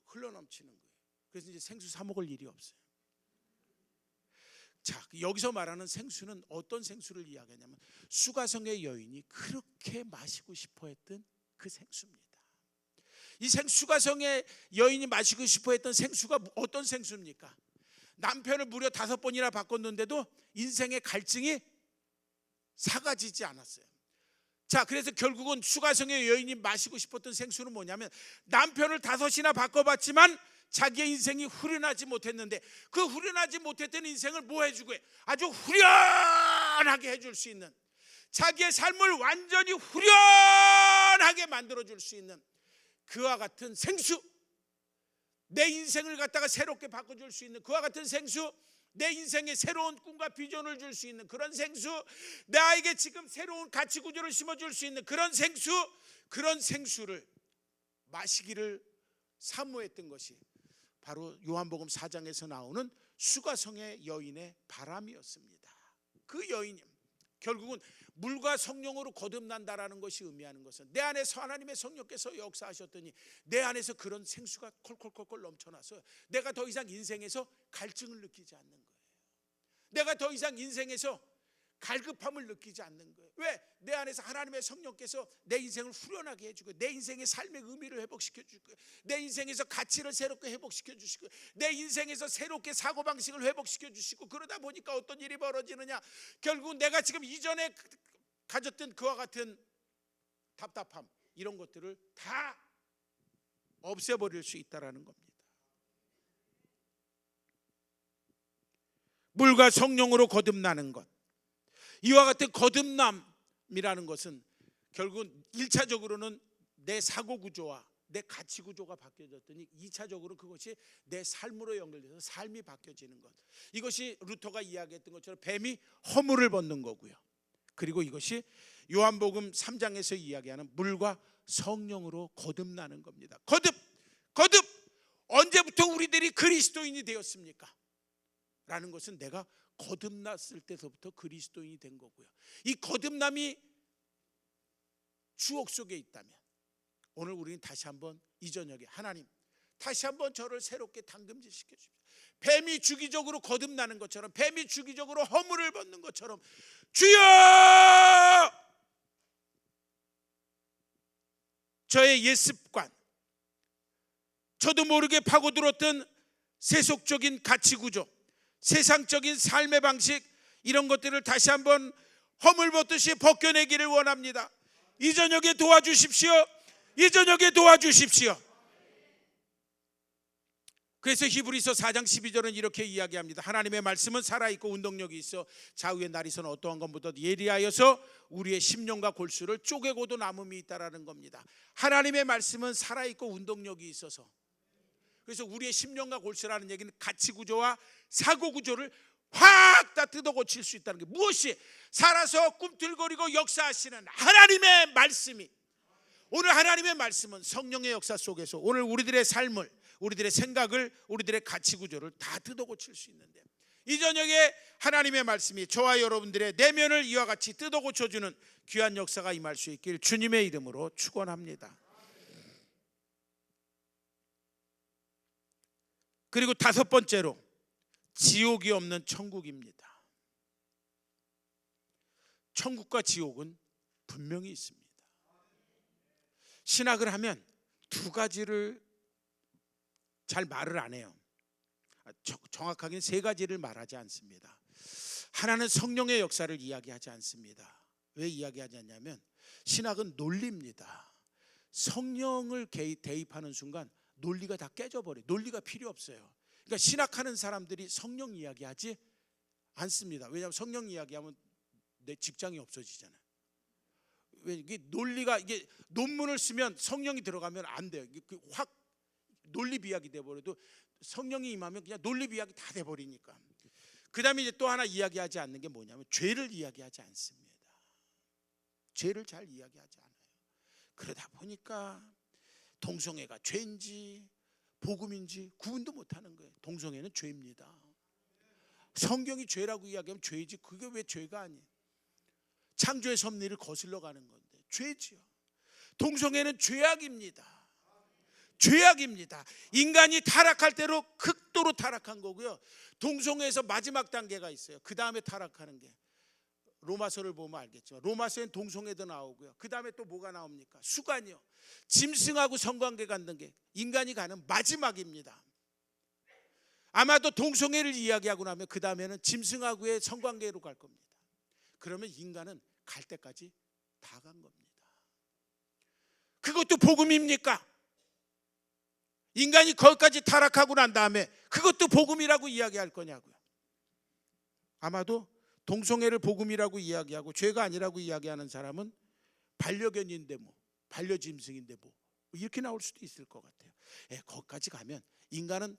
A: 흘러넘치는 거예요. 그래서 이제 생수 사 먹을 일이 없어요. 자, 여기서 말하는 생수는 어떤 생수를 이야기하냐면 수가성의 여인이 그렇게 마시고 싶어 했던 그 생수입니다. 이 수가성의 여인이 마시고 싶어 했던 생수가 어떤 생수입니까? 남편을 무려 5번이나 바꿨는데도 인생의 갈증이 사라지지 않았어요. 자, 그래서 결국은 수가성의 여인이 마시고 싶었던 생수는 뭐냐면 남편을 5이나 바꿔봤지만 자기의 인생이 후련하지 못했는데 그 후련하지 못했던 인생을 뭐 해주고 아주 후련하게 해줄 수 있는, 자기의 삶을 완전히 후련하게 만들어줄 수 있는 그와 같은 생수, 내 인생을 갖다가 새롭게 바꿔줄 수 있는 그와 같은 생수, 내 인생에 새로운 꿈과 비전을 줄 수 있는 그런 생수, 나에게 지금 새로운 가치 구조를 심어줄 수 있는 그런 생수, 그런 생수를 마시기를 사모했던 것이 바로 요한복음 4장에서 나오는 수가성의 여인의 바람이었습니다. 그 여인이 결국은 물과 성령으로 거듭난다라는 것이 의미하는 것은 내 안에서 하나님의 성령께서 역사하셨더니 내 안에서 그런 생수가 콜콜콜콜 넘쳐나서 내가 더 이상 인생에서 갈증을 느끼지 않는 거예요. 내가 더 이상 인생에서 갈급함을 느끼지 않는 거예요. 왜? 내 안에서 하나님의 성령께서 내 인생을 후련하게 해주고 내 인생의 삶의 의미를 회복시켜 주고 내 인생에서 가치를 새롭게 회복시켜 주시고 내 인생에서 새롭게 사고방식을 회복시켜 주시고, 그러다 보니까 어떤 일이 벌어지느냐, 결국 내가 지금 이전에 가졌던 그와 같은 답답함, 이런 것들을 다 없애버릴 수 있다는 겁니다. 물과 성령으로 거듭나는 것, 이와 같은 거듭남이라는 것은 결국은 1차적으로는 내 사고구조와 내 가치구조가 바뀌어졌더니 2차적으로 그것이 내 삶으로 연결돼서 삶이 바뀌어지는 것, 이것이 루터가 이야기했던 것처럼 뱀이 허물을 벗는 거고요. 그리고 이것이 요한복음 3장에서 이야기하는 물과 성령으로 거듭나는 겁니다. 거듭. 언제부터 우리들이 그리스도인이 되었습니까? 라는 것은 내가 거듭났을 때서부터 그리스도인이 된 거고요. 이 거듭남이 주옥 속에 있다면 오늘 우리는 다시 한번 이 저녁에 하나님 다시 한번 저를 새롭게 담금질시켜 주십시오. 뱀이 주기적으로 거듭나는 것처럼, 뱀이 주기적으로 허물을 벗는 것처럼, 주여! 저의 옛 습관, 저도 모르게 파고들었던 세속적인 가치 구조, 세상적인 삶의 방식, 이런 것들을 다시 한번 허물 벗듯이 벗겨내기를 원합니다. 이 저녁에 도와주십시오. 이 저녁에 도와주십시오. 그래서 히브리서 4장 12절은 이렇게 이야기합니다. 하나님의 말씀은 살아있고 운동력이 있어 좌우의 날이서는 어떠한 것보다 예리하여서 우리의 심령과 골수를 쪼개고도 남음이 있다라는 겁니다. 하나님의 말씀은 살아있고 운동력이 있어서, 그래서 우리의 심령과 골수라는 얘기는 가치 구조와 사고 구조를 확 다 뜯어 고칠 수 있다는 게, 무엇이? 살아서 꿈틀거리고 역사하시는 하나님의 말씀이, 오늘 하나님의 말씀은 성령의 역사 속에서 오늘 우리들의 삶을, 우리들의 생각을, 우리들의 가치 구조를 다 뜯어 고칠 수 있는데, 이 저녁에 하나님의 말씀이 저와 여러분들의 내면을 이와 같이 뜯어 고쳐주는 귀한 역사가 임할 수 있길 주님의 이름으로 축원합니다. 그리고 다섯 번째로 지옥이 없는 천국입니다. 천국과 지옥은 분명히 있습니다. 신학을 하면 두 가지를 잘 말을 안 해요. 정확하게는 세 가지를 말하지 않습니다. 하나는 성령의 역사를 이야기하지 않습니다. 왜 이야기하지 않냐면 신학은 논리입니다. 성령을 대입하는 순간 논리가 다 깨져버려요. 논리가 필요 없어요. 그러니까 신학하는 사람들이 성령 이야기하지 않습니다. 왜냐하면 성령 이야기하면 내 직장이 없어지잖아요. 왜 이게 논리가, 이게 논문을 쓰면 성령이 들어가면 안 돼요. 확 논리 비약이 돼버려도 성령이 임하면 그냥 논리 비약이 다 돼버리니까. 그 다음에 이제 또 하나 이야기하지 않는 게 뭐냐면 죄를 이야기하지 않습니다. 죄를 잘 이야기하지 않아요. 그러다 보니까 동성애가 죄인지 복음인지 구분도 못하는 거예요. 동성애는 죄입니다. 성경이 죄라고 이야기하면 죄이지 그게 왜 죄가 아니에요? 창조의 섭리를 거슬러 가는 건데 죄지요. 동성애는 죄악입니다. 죄악입니다. 인간이 타락할 대로 극도로 타락한 거고요. 동성애에서 마지막 단계가 있어요. 그 다음에 타락하는 게, 로마서를 보면 알겠지만 로마서엔 동성애도 나오고요. 그 다음에 또 뭐가 나옵니까? 수간이요. 짐승하고 성관계 갖는 게 인간이 가는 마지막입니다. 아마도 동성애를 이야기하고 나면 그 다음에는 짐승하고의 성관계로 갈 겁니다. 그러면 인간은 갈 때까지 다 간 겁니다. 그것도 복음입니까? 인간이 거기까지 타락하고 난 다음에 그것도 복음이라고 이야기할 거냐고요. 아마도 동성애를 복음이라고 이야기하고 죄가 아니라고 이야기하는 사람은 반려견인데 뭐, 반려짐승인데 뭐, 이렇게 나올 수도 있을 것 같아요. 거기까지 가면 인간은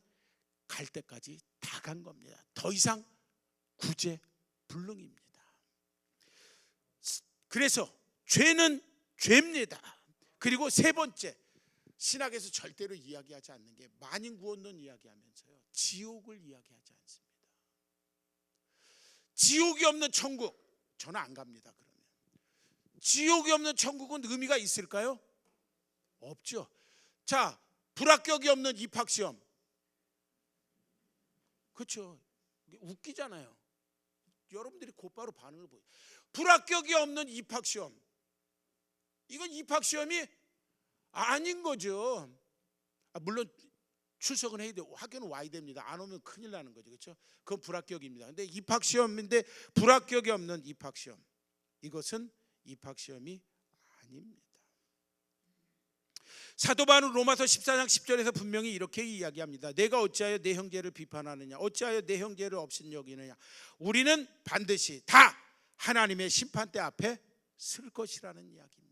A: 갈 때까지 다 간 겁니다. 더 이상 구제 불능입니다. 그래서 죄는 죄입니다. 그리고 세 번째, 신학에서 절대로 이야기하지 않는 게 만인 구원론 이야기하면서요, 지옥을 이야기하지 않습니다. 지옥이 없는 천국, 저는 안 갑니다. 그러면 지옥이 없는 천국은 의미가 있을까요? 없죠. 자, 불합격이 없는 입학시험, 그렇죠. 웃기잖아요. 여러분들이 곧바로 반응을 보여요. 불합격이 없는 입학시험, 이건 입학시험이 아닌 거죠. 물론 출석은 해야 돼요. 학교는 와야 됩니다. 안 오면 큰일 나는 거죠. 그렇죠? 그건 불합격입니다. 근데 입학시험인데 불합격이 없는 입학시험, 이것은 입학시험이 아닙니다. 사도 바울은 로마서 14장 10절에서 분명히 이렇게 이야기합니다. 내가 어찌하여 내 형제를 비판하느냐, 어찌하여 내 형제를 업신여기느냐. 우리는 반드시 다 하나님의 심판대 앞에 설 것이라는 이야기입니다.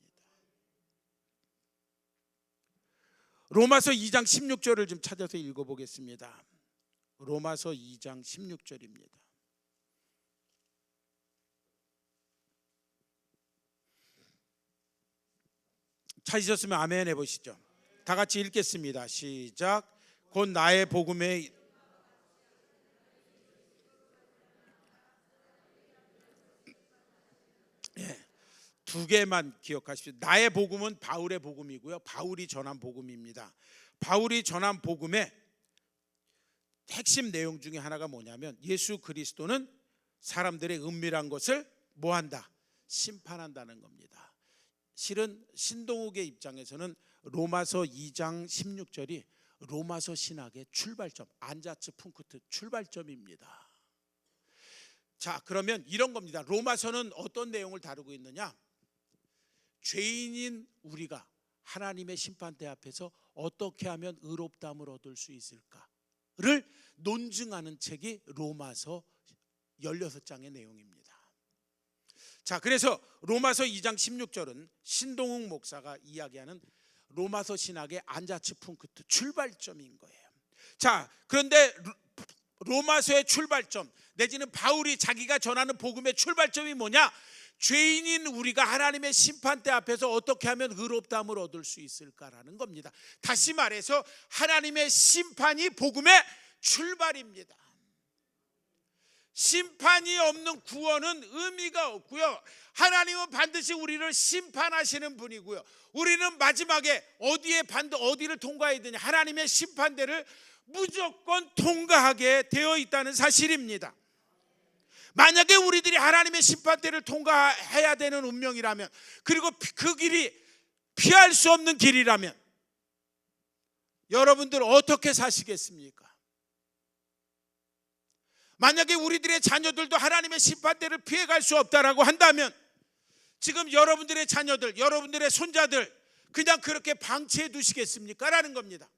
A: 로마서 2장 16절을 좀 찾아서 읽어보겠습니다. 로마서 2장 16절입니다. 찾으셨으면 아멘 해보시죠. 다 같이 읽겠습니다. 시작. 곧 나의 복음에 두 개만 기억하십시오. 나의 복음은 바울의 복음이고요, 바울이 전한 복음입니다. 바울이 전한 복음의 핵심 내용 중에 하나가 뭐냐면 예수 그리스도는 사람들의 은밀한 것을 뭐한다? 심판한다는 겁니다. 실은 신동욱의 입장에서는 로마서 2장 16절이 로마서 신학의 출발점, 안자츠 푼크트 출발점입니다. 자, 그러면 이런 겁니다. 로마서는 어떤 내용을 다루고 있느냐? 죄인인 우리가 하나님의 심판대 앞에서 어떻게 하면 의롭다함을 얻을 수 있을까를 논증하는 책이 로마서 16장의 내용입니다. 자, 그래서 로마서 2장 16절은 신동욱 목사가 이야기하는 로마서 신학의 안자츠 푼크트 출발점인 거예요. 자, 그런데 로마서의 출발점 내지는 바울이 자기가 전하는 복음의 출발점이 뭐냐? 죄인인 우리가 하나님의 심판대 앞에서 어떻게 하면 의롭다함을 얻을 수 있을까라는 겁니다. 다시 말해서 하나님의 심판이 복음의 출발입니다. 심판이 없는 구원은 의미가 없고요, 하나님은 반드시 우리를 심판하시는 분이고요, 우리는 마지막에 어디를 통과해야 되냐? 하나님의 심판대를 무조건 통과하게 되어 있다는 사실입니다. 만약에 우리들이 하나님의 심판대를 통과해야 되는 운명이라면, 그리고 그 길이 피할 수 없는 길이라면 여러분들 어떻게 사시겠습니까? 만약에 우리들의 자녀들도 하나님의 심판대를 피해갈 수 없다라고 한다면 지금 여러분들의 자녀들, 여러분들의 손자들 그냥 그렇게 방치해 두시겠습니까? 라는 겁니다.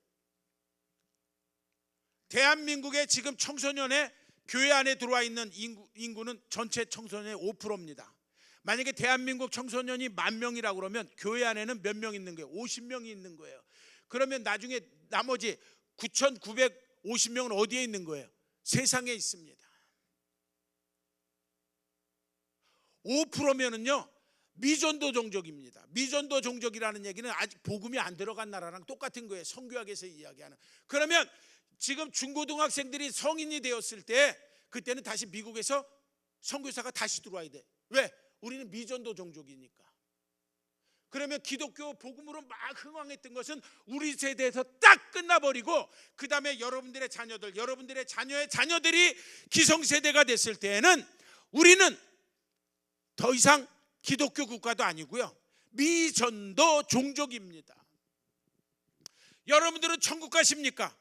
A: 대한민국의 지금 청소년의 교회 안에 들어와 있는 인구는 전체 청소년의 5%입니다. 만약에 대한민국 청소년이 10,000명이라고 그러면 교회 안에는 몇 명 있는 거예요? 50명이 있는 거예요. 그러면 나중에 나머지 9,950명은 어디에 있는 거예요? 세상에 있습니다. 5%면은요 미전도 종족입니다. 미전도 종족이라는 얘기는 아직 복음이 안 들어간 나라랑 똑같은 거예요. 성교학에서 이야기하는. 그러면 지금 중고등학생들이 성인이 되었을 때 그때는 다시 미국에서 선교사가 다시 들어와야 돼. 왜? 우리는 미전도 종족이니까. 그러면 기독교 복음으로 막 흥왕했던 것은 우리 세대에서 딱 끝나버리고 그 다음에 여러분들의 자녀들, 여러분들의 자녀의 자녀들이 기성세대가 됐을 때에는 우리는 더 이상 기독교 국가도 아니고요, 미전도 종족입니다. 여러분들은 천국 가십니까?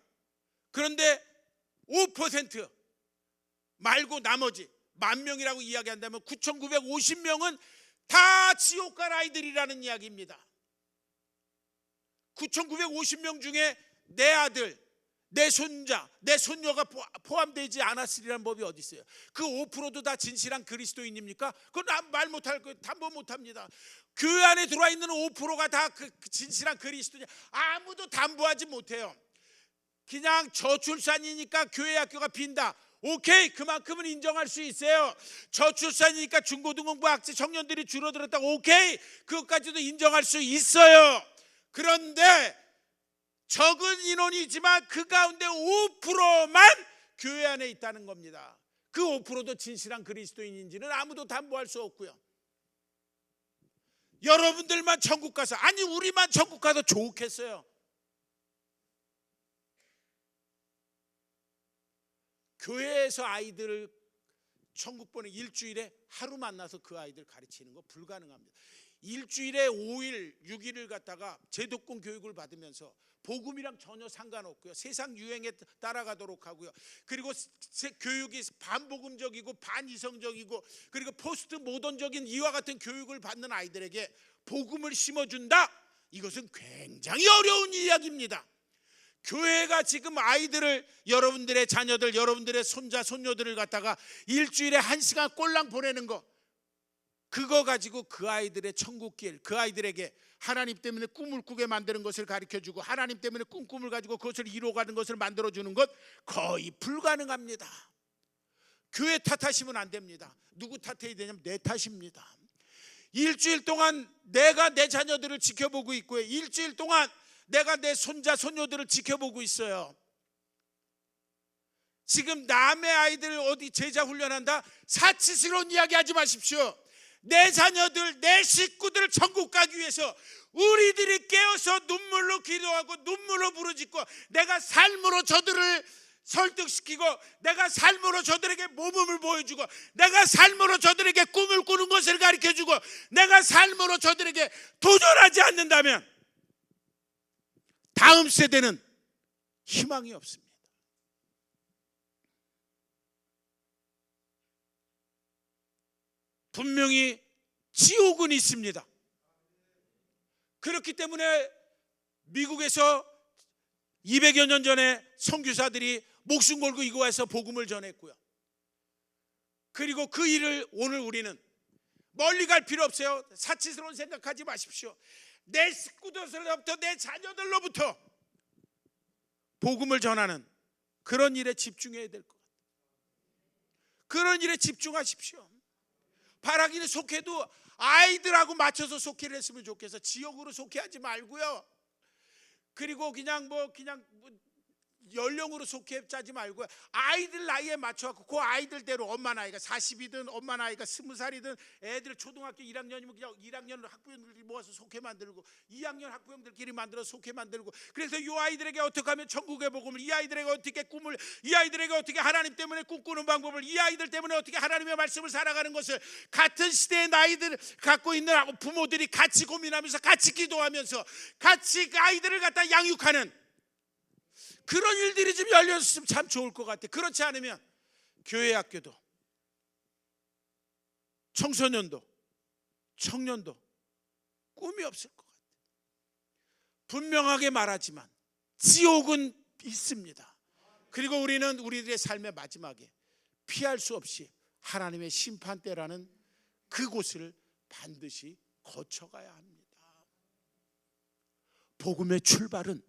A: 그런데 5% 말고 나머지 10,000명이라고 이야기한다면 9,950명은 다 지옥 갈 아이들이라는 이야기입니다. 9,950명 중에 내 아들, 내 손자, 내 손녀가 포함되지 않았으리라는 법이 어디 있어요? 그 5%도 다 진실한 그리스도인입니까? 그건 말 못할 거예요. 담보 못합니다. 교회 안에 들어와 있는 5%가 다 그 진실한 그리스도냐? 아무도 담보하지 못해요. 그냥 저출산이니까 교회 학교가 빈다. 오케이, 그만큼은 인정할 수 있어요. 저출산이니까 중고등부 학생 청년들이 줄어들었다. 오케이, 그것까지도 인정할 수 있어요. 그런데 적은 인원이지만 그 가운데 5%만 교회 안에 있다는 겁니다. 그 5%도 진실한 그리스도인인지는 아무도 담보할 수 없고요. 여러분들만 천국 가서, 아니 우리만 천국 가서 좋겠어요. 교회에서 아이들을 천국 보내 일주일에 하루 만나서 그 아이들 가르치는 거 불가능합니다. 일주일에 5일, 6일을 갖다가 제도권 교육을 받으면서 복음이랑 전혀 상관없고요, 세상 유행에 따라가도록 하고요, 그리고 교육이 반복음적이고 반이성적이고 그리고 포스트 모던적인 이와 같은 교육을 받는 아이들에게 복음을 심어준다? 이것은 굉장히 어려운 이야기입니다. 교회가 지금 아이들을, 여러분들의 자녀들, 여러분들의 손자, 손녀들을 갖다가 일주일에 1시간 꼴랑 보내는 거, 그거 가지고 그 아이들의 천국길, 그 아이들에게 하나님 때문에 꿈을 꾸게 만드는 것을 가르쳐주고 하나님 때문에 꿈을 가지고 그것을 이루어가는 것을 만들어주는 것 거의 불가능합니다. 교회 탓하시면 안 됩니다. 누구 탓해야 되냐면 내 탓입니다. 일주일 동안 내가 내 자녀들을 지켜보고 있고요. 일주일 동안 내가 내 손자 손녀들을 지켜보고 있어요. 지금 남의 아이들 어디 제자 훈련한다? 사치스러운 이야기 하지 마십시오. 내 자녀들, 내 식구들을 천국 가기 위해서 우리들이 깨어서 눈물로 기도하고 눈물로 부르짖고, 내가 삶으로 저들을 설득시키고, 내가 삶으로 저들에게 모범을 보여주고, 내가 삶으로 저들에게 꿈을 꾸는 것을 가르쳐주고, 내가 삶으로 저들에게 도전하지 않는다면 다음 세대는 희망이 없습니다. 분명히 지옥은 있습니다. 그렇기 때문에 미국에서 200여 년 전에 선교사들이 목숨 걸고 이곳에서 복음을 전했고요. 그리고 그 일을 오늘 우리는 멀리 갈 필요 없어요. 사치스러운 생각하지 마십시오. 내 식구들로부터, 내 자녀들로부터 복음을 전하는 그런 일에 집중해야 될 것 같아요. 그런 일에 집중하십시오. 바라기는 속해도 아이들하고 맞춰서 속회를 했으면 좋겠어. 지역으로 속회하지 말고요. 그리고 그냥 연령으로 속해 짜지 말고 아이들 나이에 맞춰갖고 그 아이들대로, 엄마 나이가 40이든 엄마 나이가 20살이든 애들 초등학교 1학년이면 그냥 1학년 학부형들끼리 모아서 속해 만들고, 2학년 학부형들끼리 만들어서 속해 만들고, 그래서 이 아이들에게 어떻게 하면 천국의 복음을, 이 아이들에게 어떻게 꿈을, 이 아이들에게 어떻게 하나님 때문에 꿈꾸는 방법을, 이 아이들 때문에 어떻게 하나님의 말씀을 살아가는 것을 같은 시대의 나이들 갖고 있는 부모들이 같이 고민하면서, 같이 기도하면서, 같이 그 아이들을 갖다 양육하는 그런 일들이 좀 열렸으면 참 좋을 것 같아요. 그렇지 않으면 교회 학교도, 청소년도, 청년도 꿈이 없을 것 같아요. 분명하게 말하지만 지옥은 있습니다. 그리고 우리는 우리들의 삶의 마지막에 피할 수 없이 하나님의 심판대라는 그곳을 반드시 거쳐가야 합니다. 복음의 출발은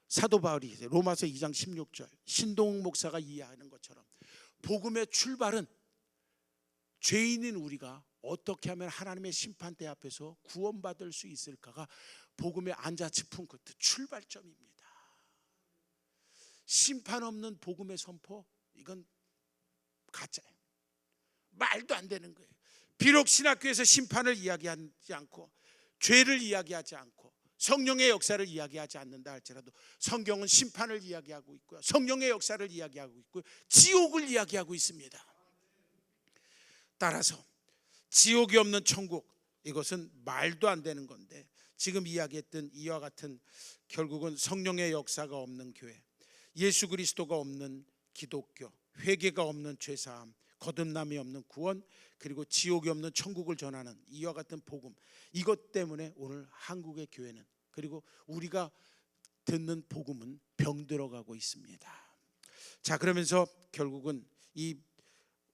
A: 사도 바울이 로마서 2장 16절 신동욱 목사가 이해하는 것처럼, 복음의 출발은 죄인인 우리가 어떻게 하면 하나님의 심판대 앞에서 구원받을 수 있을까가 복음의 안자짚은 끝 출발점입니다. 심판 없는 복음의 선포, 이건 가짜예요. 말도 안 되는 거예요. 비록 신학교에서 심판을 이야기하지 않고, 죄를 이야기하지 않고, 성령의 역사를 이야기하지 않는다 할지라도 성경은 심판을 이야기하고 있고요, 성령의 역사를 이야기하고 있고요, 지옥을 이야기하고 있습니다. 따라서 지옥이 없는 천국, 이것은 말도 안 되는 건데, 지금 이야기했던 이와 같은, 결국은 성령의 역사가 없는 교회, 예수 그리스도가 없는 기독교, 회개가 없는 죄사함, 거듭남이 없는 구원, 그리고 지옥이 없는 천국을 전하는 이와 같은 복음, 이것 때문에 오늘 한국의 교회는, 그리고 우리가 듣는 복음은 병들어가고 있습니다. 자, 그러면서 결국은 이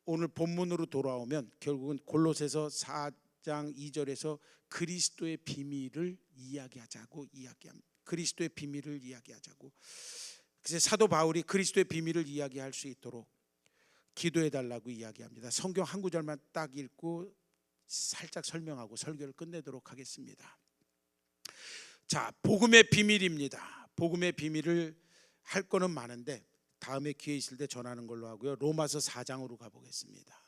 A: 오늘 본문으로 돌아오면 결국은 골로새서 4장 2절에서 그리스도의 비밀을 이야기하자고 이야기합니다. 그리스도의 비밀을 이야기하자고. 그래서 사도 바울이 그리스도의 비밀을 이야기할 수 있도록 기도해달라고 이야기합니다. 성경 한 구절만 딱 읽고 살짝 설명하고 설교를 끝내도록 하겠습니다. 자, 복음의 비밀입니다. 복음의 비밀을 할 거는 많은데 다음에 기회 있을 때 전하는 걸로 하고요. 로마서 4장으로 가보겠습니다.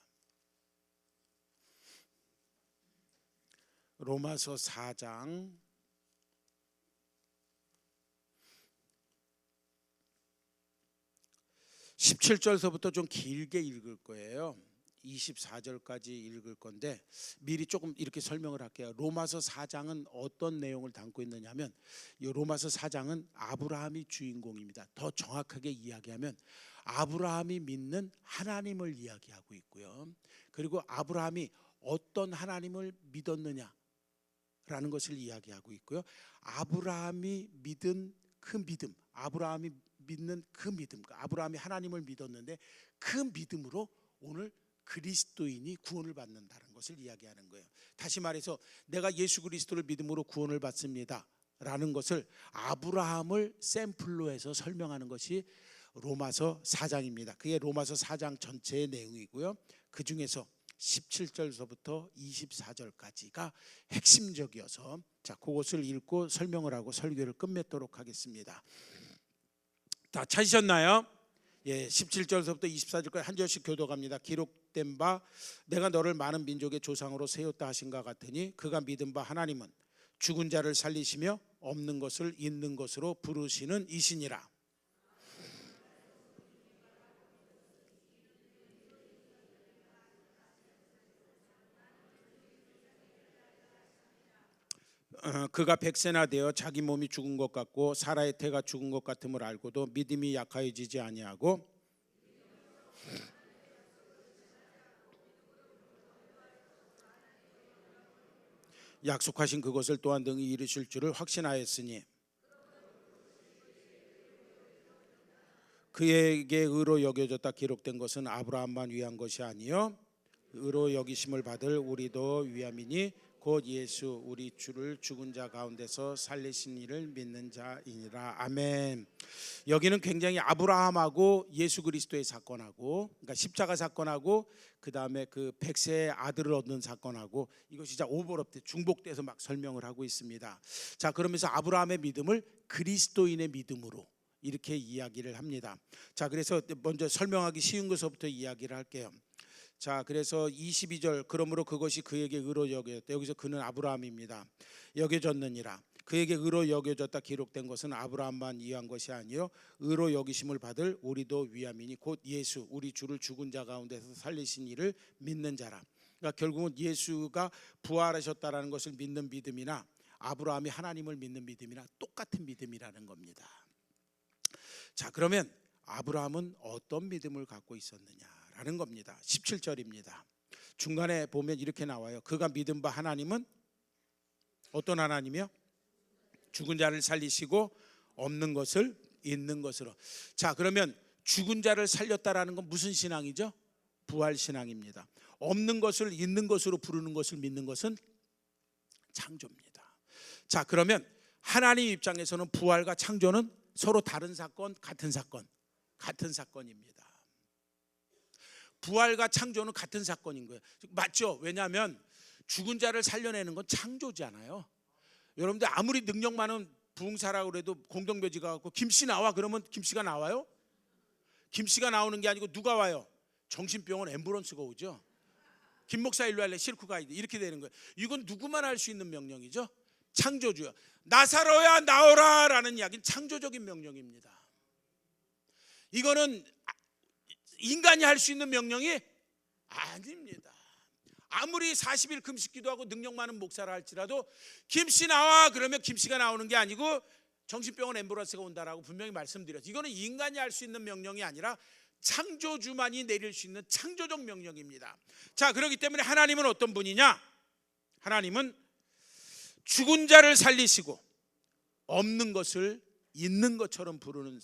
A: 로마서 4장 17절서부터 좀 길게 읽을 거예요. 24절까지 읽을 건데 미리 조금 이렇게 설명을 할게요. 로마서 4장은 어떤 내용을 담고 있느냐면, 이 로마서 4장은 아브라함이 주인공입니다. 더 정확하게 이야기하면 아브라함이 믿는 하나님을 이야기하고 있고요, 그리고 아브라함이 어떤 하나님을 믿었느냐라는 것을 이야기하고 있고요, 아브라함이 믿은 그 믿음, 아브라함이 믿는 그 믿음, 아브라함이 하나님을 믿었는데 그 믿음으로 오늘 그리스도인이 구원을 받는다는 것을 이야기하는 거예요. 다시 말해서 내가 예수 그리스도를 믿음으로 구원을 받습니다 라는 것을 아브라함을 샘플로 해서 설명하는 것이 로마서 4장입니다. 그게 로마서 4장 전체의 내용이고요, 그 중에서 17절서부터 24절까지가 핵심적이어서 자, 그것을 읽고 설명을 하고 설교를 끝맺도록 하겠습니다. 다 찾으셨나요? 예, 17절서부터 24절까지 한 절씩 교독합니다. 기록된 바 내가 너를 많은 민족의 조상으로 세웠다 하신가 같으니 그가 믿은 바 하나님은 죽은 자를 살리시며 없는 것을 있는 것으로 부르시는 이시니라. 그가 백세나 되어 자기 몸이 죽은 것 같고 사라의 태가 죽은 것 같음을 알고도 믿음이 약하여지지 아니하고 약속하신 그것을 또한 능히 이루실 줄을 확신하였으니 그에게 의로 여겨졌다 기록된 것은 아브라함만 위한 것이 아니요 의로 여기심을 받을 우리도 위함이니 곧 예수 우리 주를 죽은 자 가운데서 살리신 이를 믿는 자이니라. 아멘. 여기는 굉장히 아브라함하고 예수 그리스도의 사건하고, 그러니까 십자가 사건하고 그 다음에 그 백세의 아들을 얻는 사건하고 이것이 진짜 오버랩돼 중복돼서 막 설명을 하고 있습니다. 자, 그러면서 아브라함의 믿음을 그리스도인의 믿음으로 이렇게 이야기를 합니다. 자, 그래서 먼저 설명하기 쉬운 것부터 이야기를 할게요. 자, 그래서 22절 그러므로 그것이 그에게 의로 여겨졌다. 여기서 그는 아브라함입니다. 여겨졌느니라. 그에게 의로 여겨졌다 기록된 것은 아브라함만 위한 것이 아니요 의로 여기심을 받을 우리도 위함이니 곧 예수 우리 주를 죽은 자 가운데서 살리신 이를 믿는 자라. 그러니까 결국은 예수가 부활하셨다라는 것을 믿는 믿음이나 아브라함이 하나님을 믿는 믿음이나 똑같은 믿음이라는 겁니다. 자, 그러면 아브라함은 어떤 믿음을 갖고 있었느냐라는 겁니다. 17절입니다. 중간에 보면 이렇게 나와요. 그가 믿은 바 하나님은 어떤 하나님이요? 죽은 자를 살리시고 없는 것을 있는 것으로. 자, 그러면 죽은 자를 살렸다라는 건 무슨 신앙이죠? 부활 신앙입니다. 없는 것을 있는 것으로 부르는 것을 믿는 것은 창조입니다. 자, 그러면 하나님 입장에서는 부활과 창조는 서로 다른 사건, 같은 사건, 같은 사건입니다. 부활과 창조는 같은 사건인 거예요. 맞죠? 왜냐하면 죽은 자를 살려내는 건 창조잖아요. 여러분들 아무리 능력 많은 부흥사라고 그래도 공동묘지가 갖고 김씨 나와 그러면 김씨가 나와요? 김씨가 나오는 게 아니고 누가 와요? 정신병원 앰뷸런스가 오죠. 김 목사 일로 할래? 싫고 가야 돼. 이렇게 되는 거예요. 이건 누구만 할 수 있는 명령이죠. 창조주야. 나사로야 나오라 라는 이야기는 창조적인 명령입니다. 이거는 인간이 할 수 있는 명령이 아닙니다. 아무리 40일 금식 기도하고 능력 많은 목사라 할지라도 김씨 나와 그러면 김씨가 나오는 게 아니고 정신병원 앰뷸런스가 온다라고 분명히 말씀드렸죠. 이거는 인간이 할 수 있는 명령이 아니라 창조주만이 내릴 수 있는 창조적 명령입니다. 자, 그렇기 때문에 하나님은 어떤 분이냐? 하나님은 죽은 자를 살리시고 없는 것을 있는 것처럼 부르는,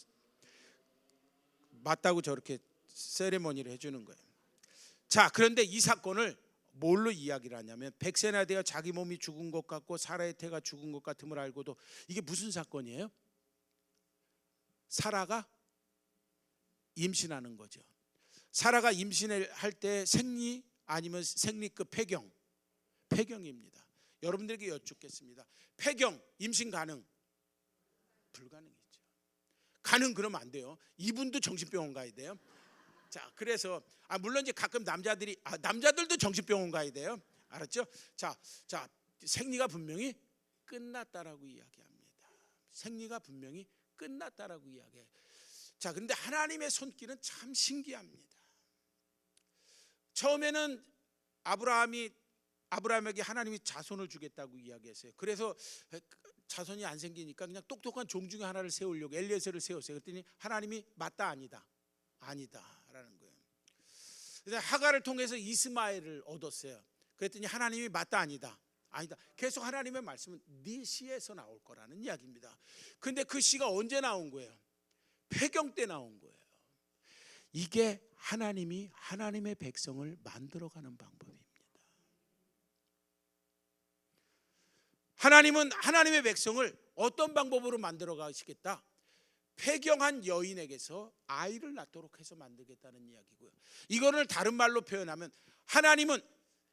A: 맞다고 저렇게 세레머니를 해주는 거예요. 자, 그런데 이 사건을 뭘로 이야기를 하냐면 백세나 되어 자기 몸이 죽은 것 같고 사라의 태가 죽은 것 같음을 알고도, 이게 무슨 사건이에요? 사라가 임신하는 거죠. 사라가 임신을 할 때 생리 아니면 생리급 폐경입니다. 여러분들에게 여쭙겠습니다. 폐경 임신 가능? 불가능이죠. 가능 그러면 안 돼요. 이분도 정신병원 가야 돼요. 자, 그래서 물론 이제 가끔 남자들도 정신병원 가야 돼요. 알았죠? 자, 생리가 분명히 끝났다라고 이야기합니다. 생리가 분명히 끝났다라고 이야기해요. 자, 그런데 하나님의 손길은 참 신기합니다. 처음에는 아브라함에게 하나님이 자손을 주겠다고 이야기했어요. 그래서 자손이 안 생기니까 그냥 똑똑한 종 중에 하나를 세우려고 엘리에셀을 세웠어요. 그랬더니 하나님이 맞다 아니다라는 거예요. 그래서 하갈을 통해서 이스마엘을 얻었어요. 그랬더니 하나님이 맞다 아니다. 계속 하나님의 말씀은 네 씨에서 나올 거라는 이야기입니다. 근데 그 씨가 언제 나온 거예요? 폐경 때 나온 거예요. 이게 하나님이 하나님의 백성을 만들어가는 방법입니다. 하나님은 하나님의 백성을 어떤 방법으로 만들어 가시겠다? 폐경한 여인에게서 아이를 낳도록 해서 만들겠다는 이야기고요. 이거를 다른 말로 표현하면 하나님은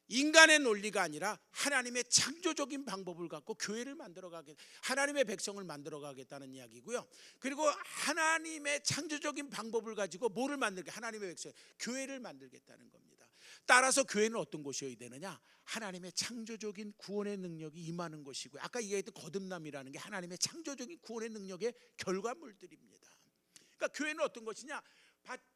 A: 인간의 논리가 아니라 하나님의 창조적인 방법을 갖고 교회를 만들어가겠다, 하나님의 백성을 만들어가겠다는 이야기고요. 그리고 하나님의 창조적인 방법을 가지고 뭐를 만들게? 하나님의 백성, 교회를 만들겠다는 겁니다. 따라서 교회는 어떤 곳이어야 되느냐? 하나님의 창조적인 구원의 능력이 임하는 것이고요. 아까 얘기했던 거듭남이라는 게 하나님의 창조적인 구원의 능력의 결과물들입니다. 그러니까 교회는 어떤 것이냐?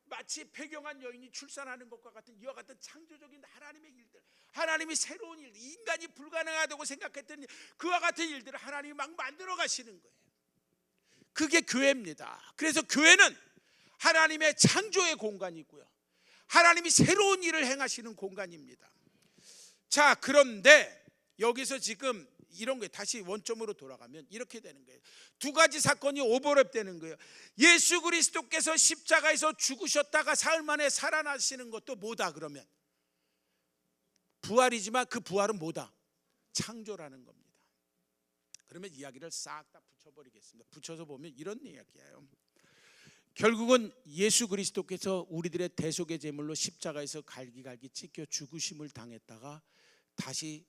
A: 마치 폐경한 여인이 출산하는 것과 같은 이와 같은 창조적인 하나님의 일들, 하나님이 새로운 일, 인간이 불가능하다고 생각했던 그와 같은 일들을 하나님이 막 만들어 가시는 거예요. 그게 교회입니다. 그래서 교회는 하나님의 창조의 공간이고요, 하나님이 새로운 일을 행하시는 공간입니다. 자, 그런데 여기서 지금 이런 게 다시 원점으로 돌아가면 이렇게 되는 거예요. 두 가지 사건이 오버랩되는 거예요. 예수 그리스도께서 십자가에서 죽으셨다가 사흘 만에 살아나시는 것도 뭐다? 그러면 부활이지만 그 부활은 뭐다? 창조라는 겁니다. 그러면 이야기를 싹 다 붙여버리겠습니다. 붙여서 보면 이런 이야기예요. 결국은 예수 그리스도께서 우리들의 대속의 제물로 십자가에서 갈기갈기 찢겨 죽으심을 당했다가 다시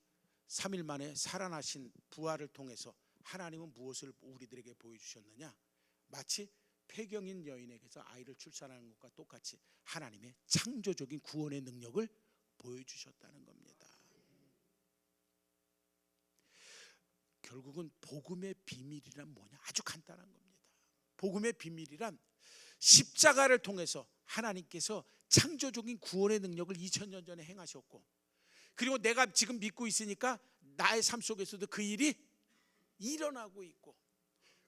A: 3일 만에 살아나신 부활을 통해서 하나님은 무엇을 우리들에게 보여주셨느냐? 마치 폐경인 여인에게서 아이를 출산하는 것과 똑같이 하나님의 창조적인 구원의 능력을 보여주셨다는 겁니다. 결국은 복음의 비밀이란 뭐냐? 아주 간단한 겁니다. 복음의 비밀이란 십자가를 통해서 하나님께서 창조적인 구원의 능력을 2000년 전에 행하셨고, 그리고 내가 지금 믿고 있으니까 나의 삶 속에서도 그 일이 일어나고 있고,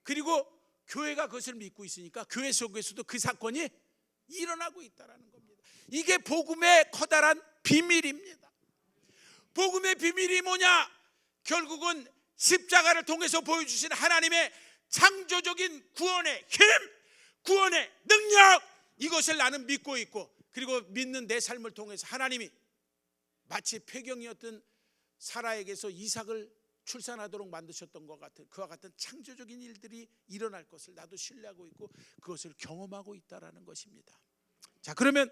A: 그리고 교회가 그것을 믿고 있으니까 교회 속에서도 그 사건이 일어나고 있다는 겁니다. 이게 복음의 커다란 비밀입니다. 복음의 비밀이 뭐냐? 결국은 십자가를 통해서 보여주신 하나님의 창조적인 구원의 힘, 구원의 능력, 이것을 나는 믿고 있고, 그리고 믿는 내 삶을 통해서 하나님이 마치 폐경이었던 사라에게서 이삭을 출산하도록 만드셨던 것 같은 그와 같은 창조적인 일들이 일어날 것을 나도 신뢰하고 있고 그것을 경험하고 있다라는 것입니다. 자, 그러면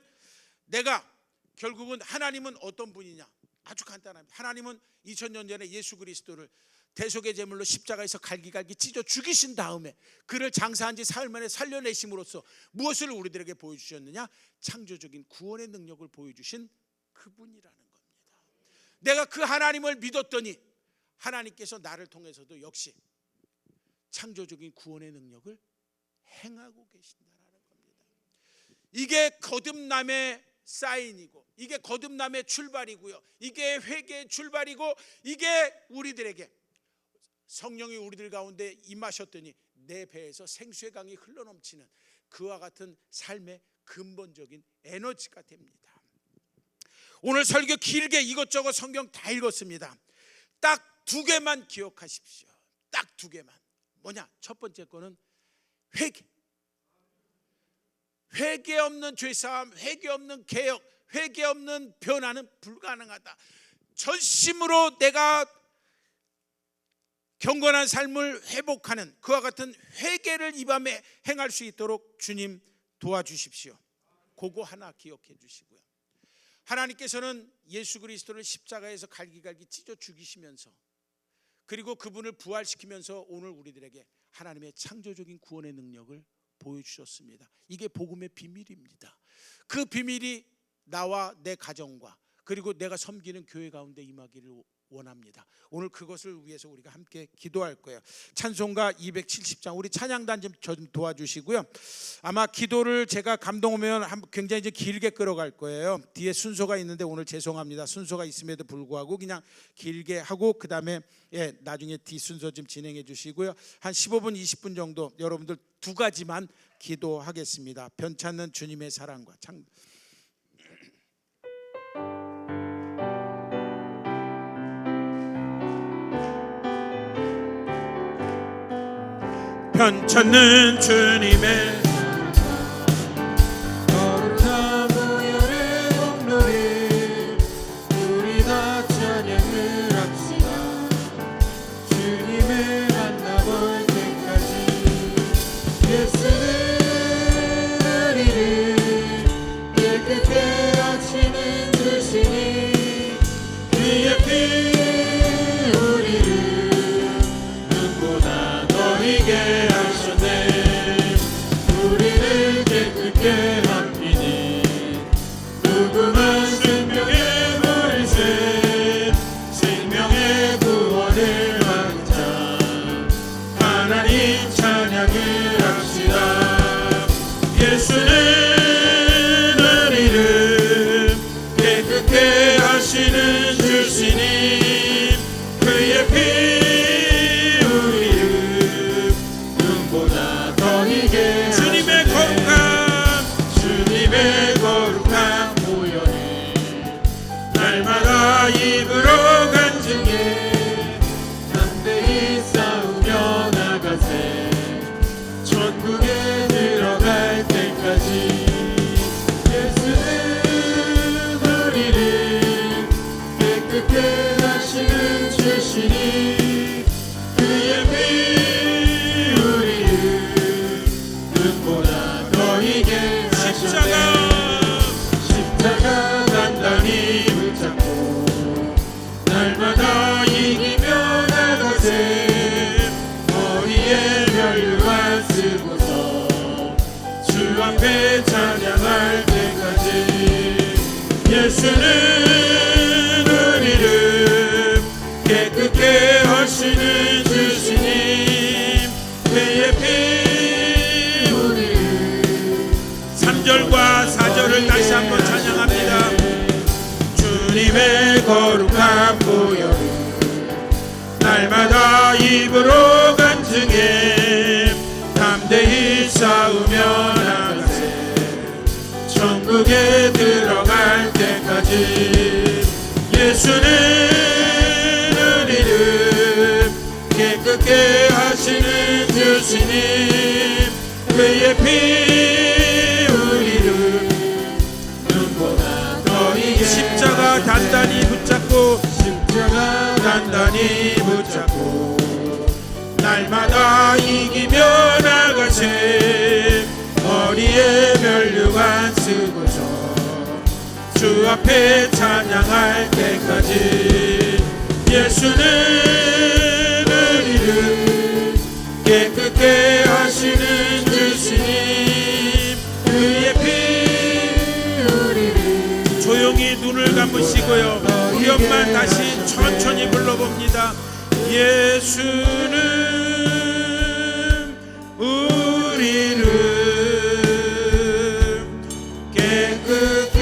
A: 내가 결국은 하나님은 어떤 분이냐? 아주 간단합니다. 하나님은 2000년 전에 예수 그리스도를 대속의 제물로 십자가에서 갈기갈기 찢어 죽이신 다음에 그를 장사한 지 사흘 만에 살려내심으로써 무엇을 우리들에게 보여주셨느냐? 창조적인 구원의 능력을 보여주신 그분이라는 겁니다. 내가 그 하나님을 믿었더니 하나님께서 나를 통해서도 역시 창조적인 구원의 능력을 행하고 계신다는 겁니다. 이게 거듭남의 사인이고, 이게 거듭남의 출발이고요, 이게 회개의 출발이고, 이게 우리들에게 성령이 우리들 가운데 임하셨더니 내 배에서 생수의 강이 흘러넘치는 그와 같은 삶의 근본적인 에너지가 됩니다. 오늘 설교 길게 이것저것 성경 다 읽었습니다. 딱 2개만 기억하십시오. 딱 2개만. 뭐냐? 첫 번째 거는 회개. 회개 없는 죄사함, 회개 없는 개혁, 회개 없는 변화는 불가능하다. 전심으로 내가 경건한 삶을 회복하는 그와 같은 회개를 이 밤에 행할 수 있도록 주님 도와주십시오. 그거 하나 기억해 주시고요. 하나님께서는 예수 그리스도를 십자가에서 갈기갈기 찢어 죽이시면서, 그리고 그분을 부활시키면서 오늘 우리들에게 하나님의 창조적인 구원의 능력을 보여주셨습니다. 이게 복음의 비밀입니다. 그 비밀이 나와 내 가정과 그리고 내가 섬기는 교회 가운데 임하기를 원합니다. 오늘 그것을 위해서 우리가 함께 기도할 거예요. 찬송가 270장 우리 찬양단 좀 도와주시고요. 아마 기도를 제가 감동 오면 굉장히 이제 길게 끌어갈 거예요. 뒤에 순서가 있는데 오늘 죄송합니다. 순서가 있음에도 불구하고 그냥 길게 하고 그 다음에 나중에 뒤 순서 좀 진행해 주시고요. 한 15분 20분 정도 여러분들 2가지만 기도하겠습니다. 변찮는 주님의 사랑과
B: 변찮는 주님의 거룩한 보혈의 공로를 우리 다 찬양을 합시다. 주님을 만나볼 때까지 예수는 너희게 하셨네. 우리를 깨끗게 함이니 누구만 생명의 보일세. 생명의 구원을 받은 자 하나님 찬양을 합시다. 예수는 우리를 깨끗게 하시는 주시니 그의 피 우리를 눈보다 더 희게
A: 주님의 거룩함,
B: 주님의 거룩한 보혈이 날마다 입으로 간증해 담대히 싸우며 나가세. 천국에 들어갈 때까지 예수는 우리를 깨끗게 하시는 주시니 그의 피 우리를 눈보다 더 희게 십자가 단단히 붙잡고 날마다 이기며 나가세. 머리에 면류관 쓰고서 주 앞에 찬양할 때까지 예수는 우리를 깨끗게 하시는 주시니 그의 피 우리를
A: 3절과 4절을 다시 한번 찬양합니다.
B: 주님의 거룩한 보혈 날마다 입으로 간증해 담대히 싸우며 나가세. 천국에 들어갈 때까지 예수는 우리를 깨끗게 하시는 주시니 그의 피 우리를 눈보다 더 희게
A: 십자가 단단히 붙잡고
B: 십자가 단단히 붙잡고 날마다 이기며 나가세. 머리에 면류관 쓰고서 주 앞에 찬양할 때까지 예수는 우리를 깨끗게 하시는 주시니 그의 피 우리를
A: 조용히 눈을 감으시고요. 후렴만 다시 천천히 불러봅니다. 예수는 우리를
B: 깨끗게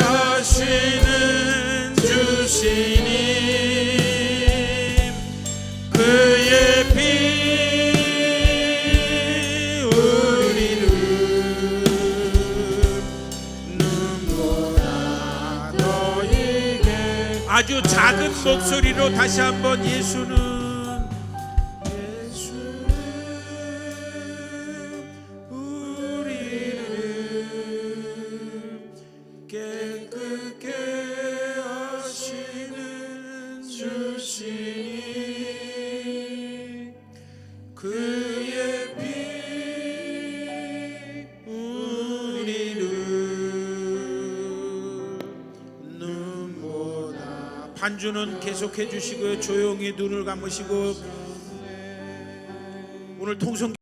B: 하시는 주시니 그의 피 우리를 눈보다 더 희게
A: 아주 작은 목소리로 다시 한번 예수는
B: 깨끗게 하시는 주시니 그의 피 우리를 눈보다
A: 반주는 계속해 주시고요. 조용히 눈을 감으시고 오늘 통성